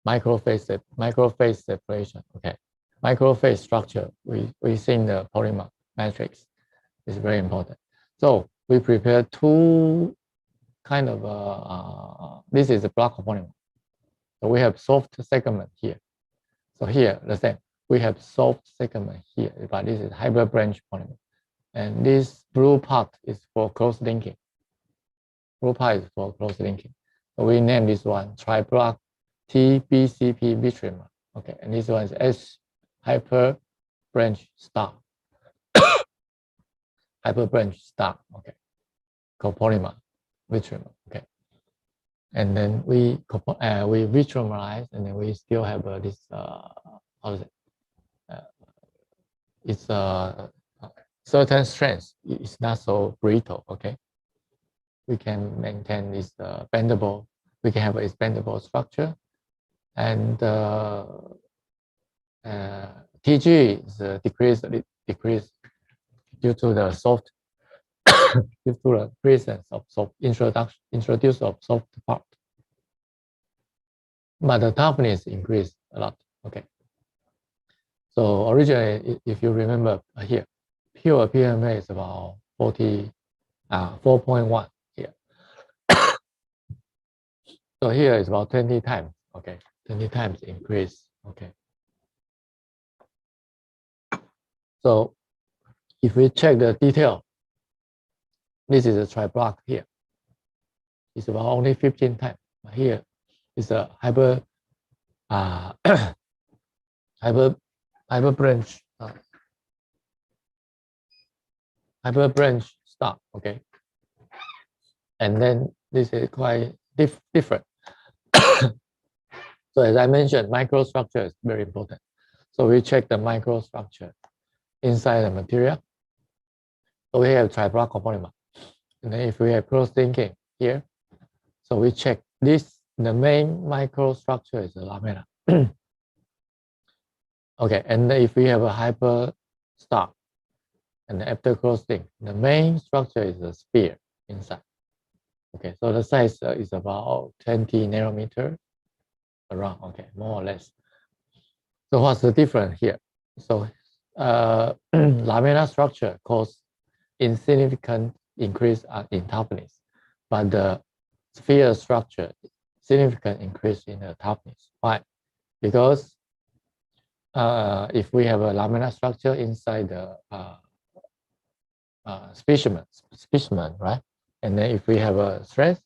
Microphase separation. Okay, microphase structure. We see in the polymer matrix is very important. So we prepare two kind of this is a block of polymer. So we have soft segment here. So here the same. We have soft segment here, but this is hybrid branch polymer. And this blue part is for close linking. Blue part is for close linking. So we name this one tri-block TBCP bitrimer. Okay, and this one is S hyper branch star. Hyper branch star. Okay, copolymer bitrimer. Okay, and then we vitrimerize, and then we still have this how is it? It's certain strength. It's not so brittle. Okay, we can maintain this bendable. We can have a bendable structure, and TG is decreased due to the soft, due to the presence of soft introduce of soft part. But the toughness increased a lot. Okay. So originally, if you remember here, pure PMMA is about 4.1 here. So here is about 20 times. Okay, 20 times increase. Okay. So if we check the detail, this is a tri-block here. It's about only 15 times. Here is a hyper branch start. Okay, and then this is quite different. So as I mentioned, microstructure is very important. So we check the microstructure inside the material. So we have tri-block copolymer. And then if we have cross-linking here, so we check this, the main microstructure is a lamina. Okay, and if we have a hyperstar, and after cross-link, the main structure is a sphere inside. Okay, so the size is about 20 nanometer around, okay, more or less. So what's the difference here? So lamina structure cause insignificant increase in toughness, but the sphere structure significant increase in the toughness. Why? Because if we have a lamina structure inside the specimen, right? And then if we have a stress,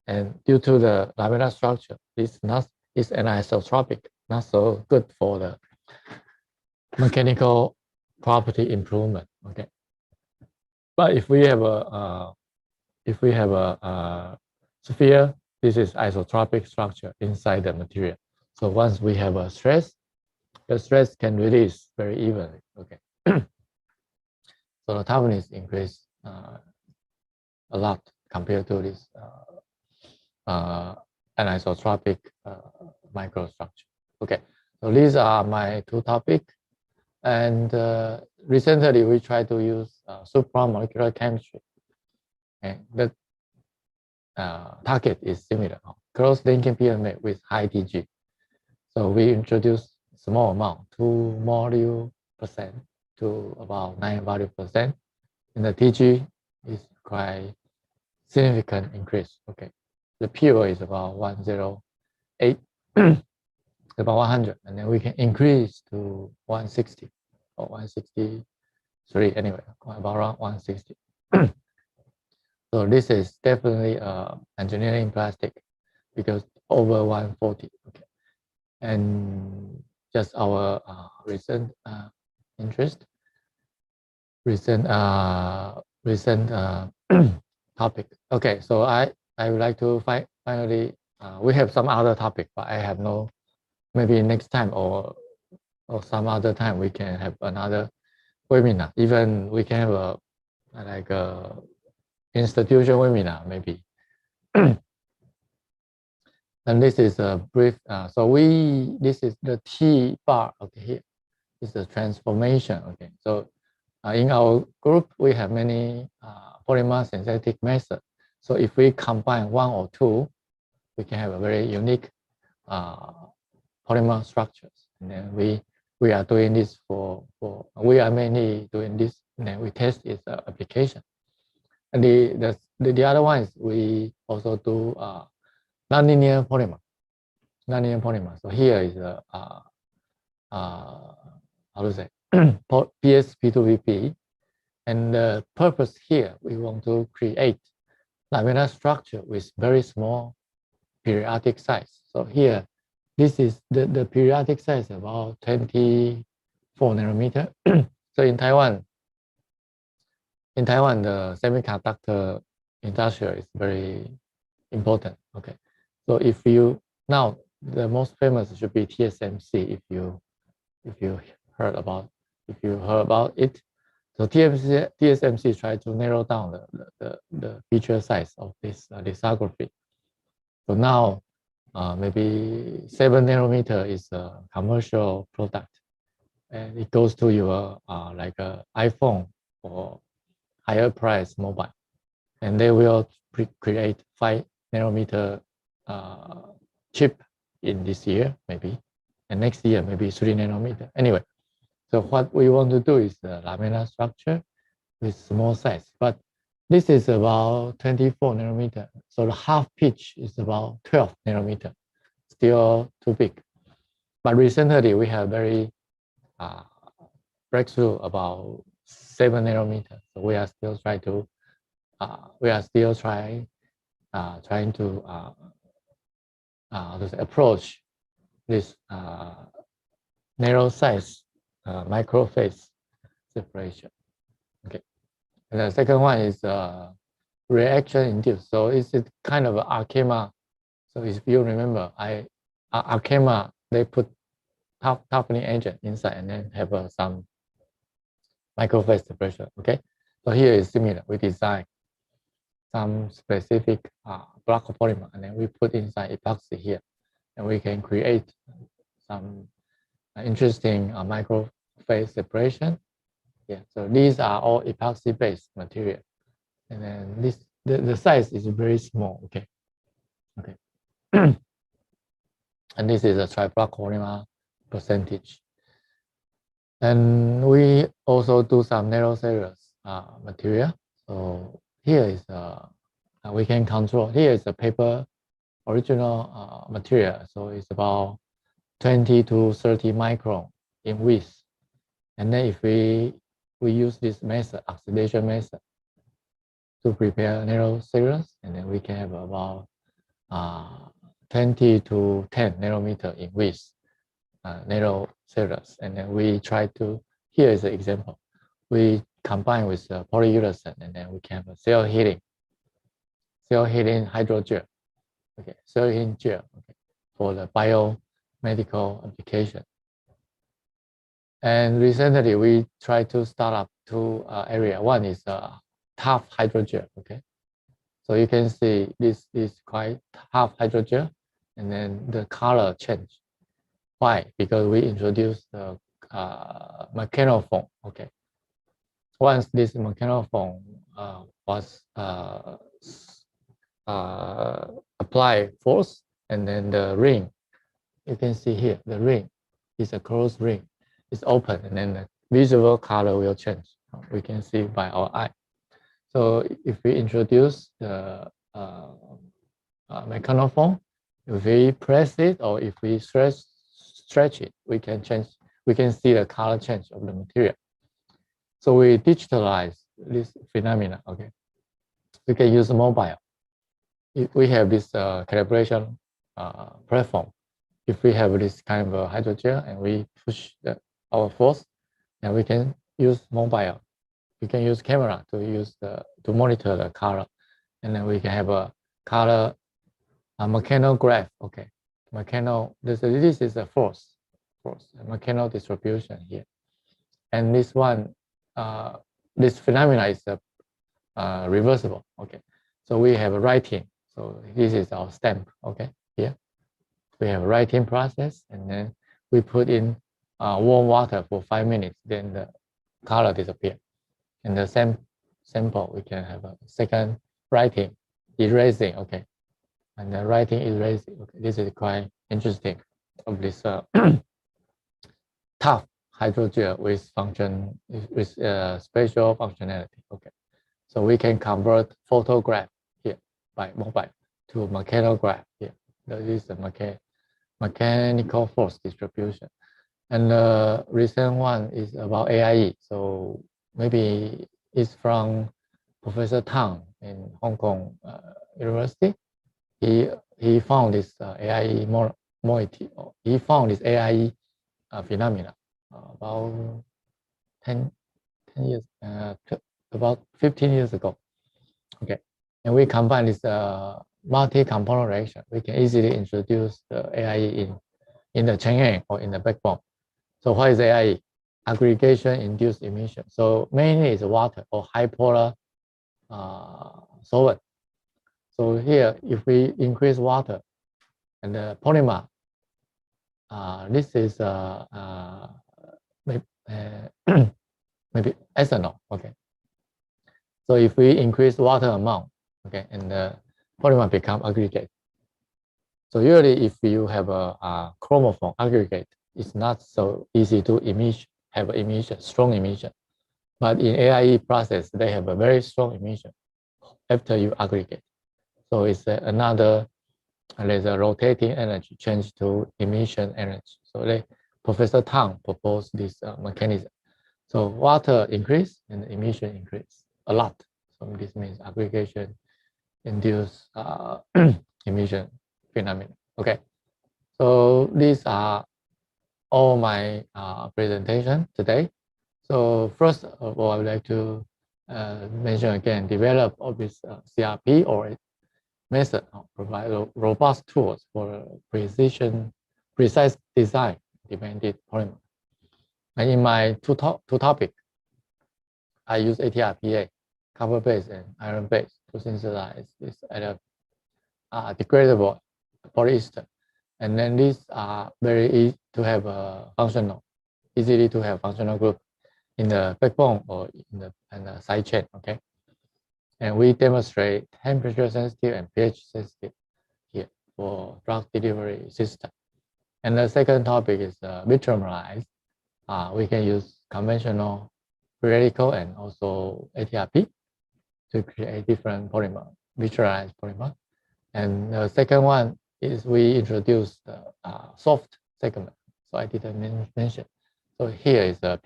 and due to the lamina structure, it's anisotropic, not so good for the mechanical property improvement. Okay, but if we have a sphere, this is isotropic structure inside the material. So once we have a stress, the stress can release very evenly. Okay, so the toughness increase a lot compared to this anisotropic microstructure. Okay, so these are my two topics. And recently we try to use supramolecular chemistry. Okay, the target is similar, cross-linking PMA with high TG. So we introduce small amount, 2 module percent to about 9 value percent. And the TG is quite significant increase. Okay, the PO is about 108, about 100, and then we can increase to 160 or 163 anyway, about around 160. So this is definitely engineering plastic because over 140. Okay, and just our recent interest, recent topic. Okay, so I would like to finally we have some other topic, but I have no, maybe next time or some other time we can have another webinar. Even we can have a like a institution webinar maybe. And this is a brief. So this is the T bar. Okay, here is the transformation. Okay, so in our group we have many polymer synthetic methods. So if we combine one or two, we can have a very unique polymer structures. And then we are doing this we are mainly doing this, and then we test its application. And the other one is we also do nonlinear polymer. Nonlinear polymer. So here is a how to say PS-P2VP, and the purpose here we want to create laminar structure with very small periodic size. So here, this is the periodic size about 24 nanometer. So in Taiwan, the semiconductor industry is very important. Okay, so if you now the most famous should be TSMC. If you heard about it. So TSMC tried to narrow down the feature size of this lithography. So now maybe 7 nanometer is a commercial product, and it goes to your like a iPhone or higher price mobile, and they will create 5 nanometer chip in this year maybe, and next year maybe 3 nanometer. Anyway, so what we want to do is the laminar structure with small size, but this is about 24 nanometer. So the half pitch is about 12 nanometer, still too big. But recently we have very breakthrough about 7 nanometer. So we are still trying to approach this narrow size microphase separation. Okay, and the second one is reaction induced. So it's kind of Arkema. So if you remember, Arkema, they put toughening agent inside and then have some microphase separation. Okay, so here is similar. We design some specific block of polymer, and then we put inside epoxy here, and we can create some interesting microphase separation. Yeah, so these are all epoxy-based material, and then the size is very small. Okay, okay, and this is a triblock polymer percentage. And we also do some narrow cellulose material. So here is we can control. Here is the paper original material. So it's about 20 to 30 micron in width. And then if we use this method, oxidation method, to prepare narrow cellulose, and then we can have about 20 to 10 nanometer in width narrow cellulose. And then we try to, here is an example. We combine with polyurethane, and then we can have a cell heating hydrogel. Okay, cell heating gel, okay, for the biomedical application. And recently we try to start up two area. One is tough hydrogel. Okay, so you can see this is quite tough hydrogel, and then the color change. Why? Because we introduced the mechanofoam. Okay, once this mechanofoam was applied force, and then the ring, you can see here, the ring is a closed ring. It's open, and then the visual color will change. We can see by our eye. So if we introduce the mechanofoam, if we press it or if we stretch it, we can change. We can see the color change of the material. So we digitalize this phenomena. Okay, we can use mobile. If we have this calibration platform, if we have this kind of hydrogel and we push our force, and we can use mobile. We can use camera to monitor the color, and then we can have a color mechanograph. Okay, this is a force mechanical distribution here, and this one this phenomena is reversible. Okay, so we have a writing. So this is our stamp. Okay, here we have a writing process, and then we put in warm water for 5 minutes, then the color disappears. And the same sample, we can have a second writing, erasing. Okay, and the writing erasing. Okay, this is quite interesting of this tough hydrogel with spatial functionality. Okay, so we can convert photograph here by mobile to mechanograph here. This is the mechanical force distribution. And the recent one is about AIE. So maybe it's from Professor Tang in Hong Kong University. He found this AIE moiety. He found this AIE phenomena about 10 years, about 15 years ago. Okay, and we combine this multi-component reaction. We can easily introduce the AIE in the chain or in the backbone. So what is AIE? Aggregation-induced emission. So mainly it's water or high polar solvent. So here, if we increase water and the polymer, this is maybe ethanol. Okay. So if we increase water amount, okay, and the polymer become aggregate. So usually, if you have a chromophore aggregate, it's not so easy to have emission, strong emission. But in AIE process, they have a very strong emission after you aggregate. So it's another, there's a rotating energy change to emission energy. So Professor Tang proposed this mechanism. So water increase and emission increase a lot. So this means aggregation induce emission phenomena. Okay, so these are all my presentation today. So first of all, I would like to mention again, develop all this CRP or method provide robust tools for precise design dependent polymer. And in my two topic, I use ATRPA, copper base and iron base. to synthesize this at a degradable polyester. And then these are very easy to have a easily to have functional group in the backbone or in the side chain, okay? And we demonstrate temperature sensitive and pH sensitive here for drug delivery system. And the second topic is mid-terminalized. We can use conventional free radical and also ATRP to create different polymer, mid-terminalized polymer. And the second one is we introduced the soft segment. So I didn't mention. So here is the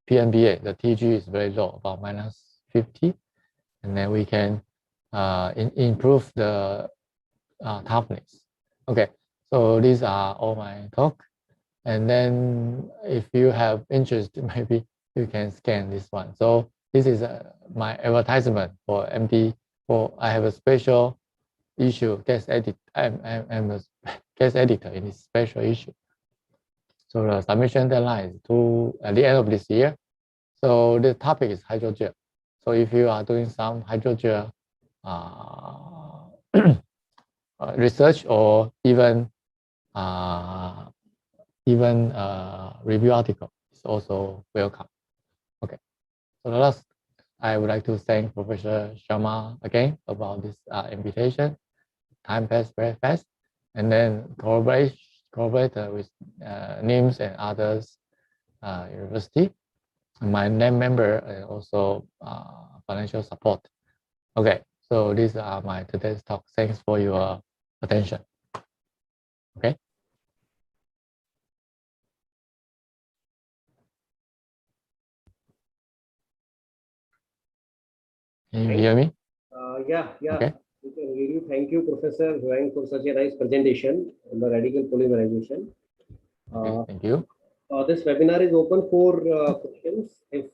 PMBA. The TG is very low, about -50. And then we can improve the toughness. Okay, so these are all my talk. And then if you have interest, maybe you can scan this one. So this is my advertisement for MD. I have a special issue guest edit. I'm a guest editor in this special issue. So the submission deadline is at the end of this year. So the topic is hydrogel. So if you are doing some hydrogel research or even review article, is also welcome. Okay. So the last, I would like to thank Professor Sharma again about this invitation. Time passed very fast, and then collaborate with NIMS and others university. My name member and also financial support. Okay, so these are my today's talk. Thanks for your attention. Okay. Can you hear me? Yeah. Okay. We can hear you. Thank you, Professor Huang, for such a nice presentation on the radical polymerization. Okay, thank you. This webinar is open for questions. If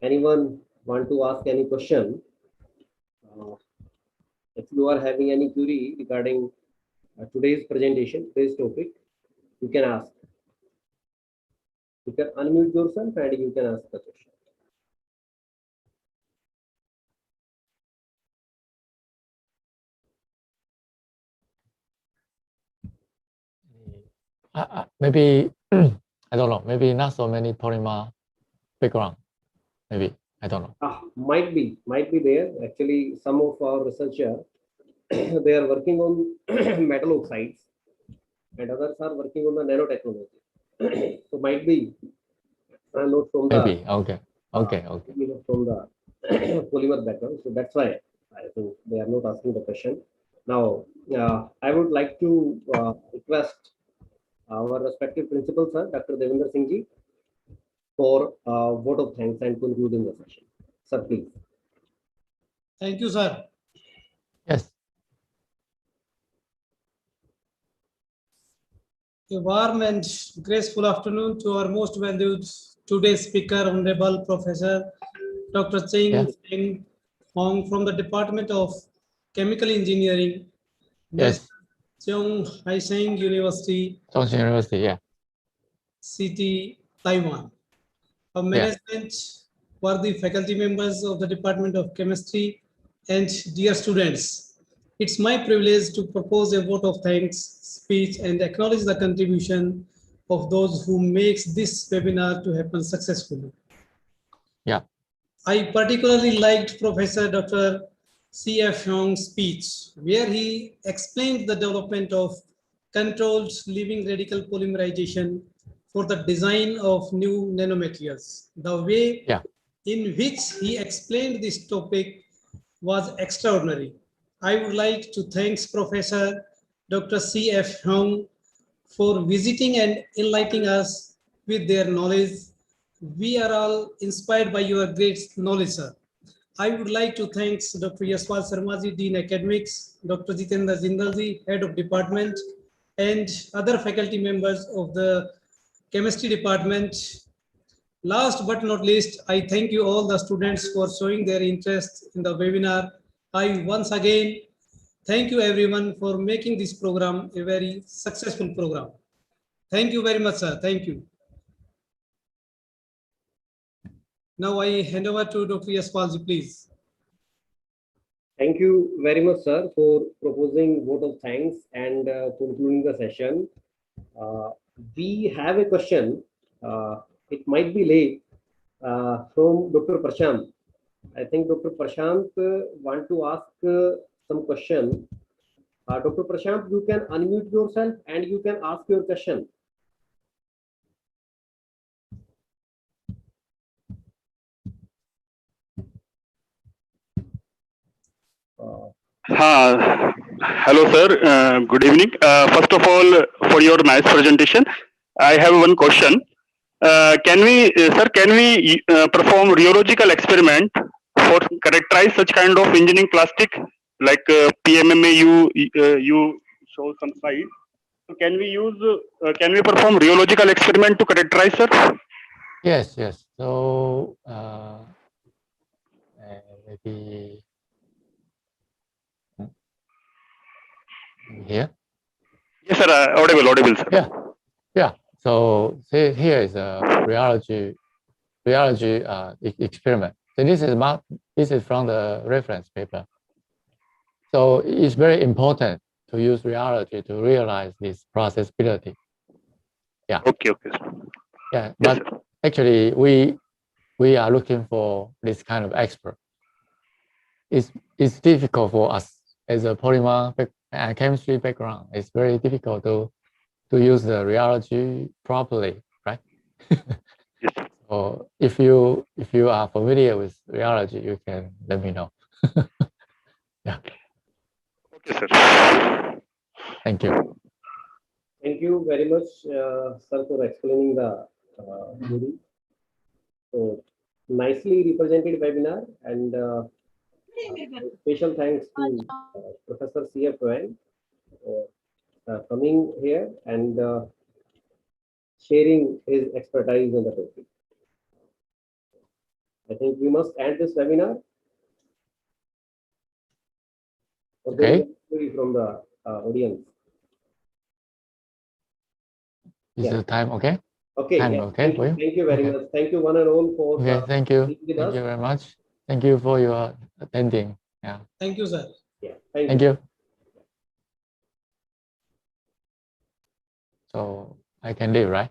anyone want to ask any question, if you are having any query regarding today's presentation, today's topic, you can ask. You can unmute yourself and you can ask the question. Maybe I don't know. Maybe not so many polymer background. Maybe I don't know. Might be there. Actually, some of our researchers they are working on metal oxides, and others are working on the nanotechnology. So might be not from Maybe the okay. From the polymer background. So that's why I think they are not asking the question. Now, I would like to request our respective principal, sir, Dr. Devendra Singh ji, for vote of thanks and concluding the session. Sir, please. Thank you, sir. Yes. A warm and graceful afternoon to our most valued today's speaker, Honorable Professor Dr. Cheng Hong from the Department of Chemical Engineering, Yes. Zhonghai University, Yeah. City, Taiwan. Our management, worthy faculty members of the Department of Chemistry, and dear students, it's my privilege to propose a vote of thanks speech and acknowledge the contribution of those who makes this webinar to happen successfully. Yeah. I particularly liked Professor Dr. C.F. Hong's speech, where he explained the development of controlled living radical polymerization for the design of new nanomaterials. The way in which he explained this topic was extraordinary. I would like to thank Professor Dr. C.F. Hong for visiting and enlightening us with their knowledge. We are all inspired by your great knowledge, sir. I would like to thank Dr. Yashwal Sarmaji, Dean Academics, Dr. Jitendra Jindalji, Head of Department, and other faculty members of the Chemistry Department. Last but not least, I thank you all the students for showing their interest in the webinar. I once again thank you everyone for making this program a very successful program. Thank you very much, sir. Thank you. Now I hand over to Dr. Yashwalji, please. Thank you very much, sir, for proposing vote of thanks and concluding the session. We have a question. It might be late from Dr. Prashant. I think Dr. Prashant want to ask some question. Dr. Prashant, you can unmute yourself and you can ask your question. Hello, sir. Good evening. First of all, for your nice presentation, I have one question. Can we, sir, can we perform rheological experiment for characterize such kind of engineering plastic like PMMA? You show some slide. So can we use? Can we perform rheological experiment to characterize, sir? Yes, yes. So maybe here. Yes, sir. Audible, sir. Yeah, yeah. So here is a rheology experiment. So this is from the reference paper. So it's very important to use rheology to realize this processability. Yeah. Okay. Yeah, Yes, but actually we are looking for this kind of expert. It's difficult for us as a polymer and chemistry background. It's very difficult to use the rheology properly, right? Yes. So if you are familiar with rheology, you can let me know. Yeah. Okay, sir. Thank you. Thank you very much, sir, for explaining the theory. So nicely represented webinar, and special thanks to Professor C.F. Wang for coming here and sharing his expertise on the topic. I think we must end this webinar. Okay. From the audience. Is the time okay? Okay. Time Yeah. okay for you? Thank you very much. Thank you one and all for. Okay. Thank you. Thank you very much. Thank you for your attending. Yeah. Thank you, sir. Yeah. Thank you. So I can leave, right?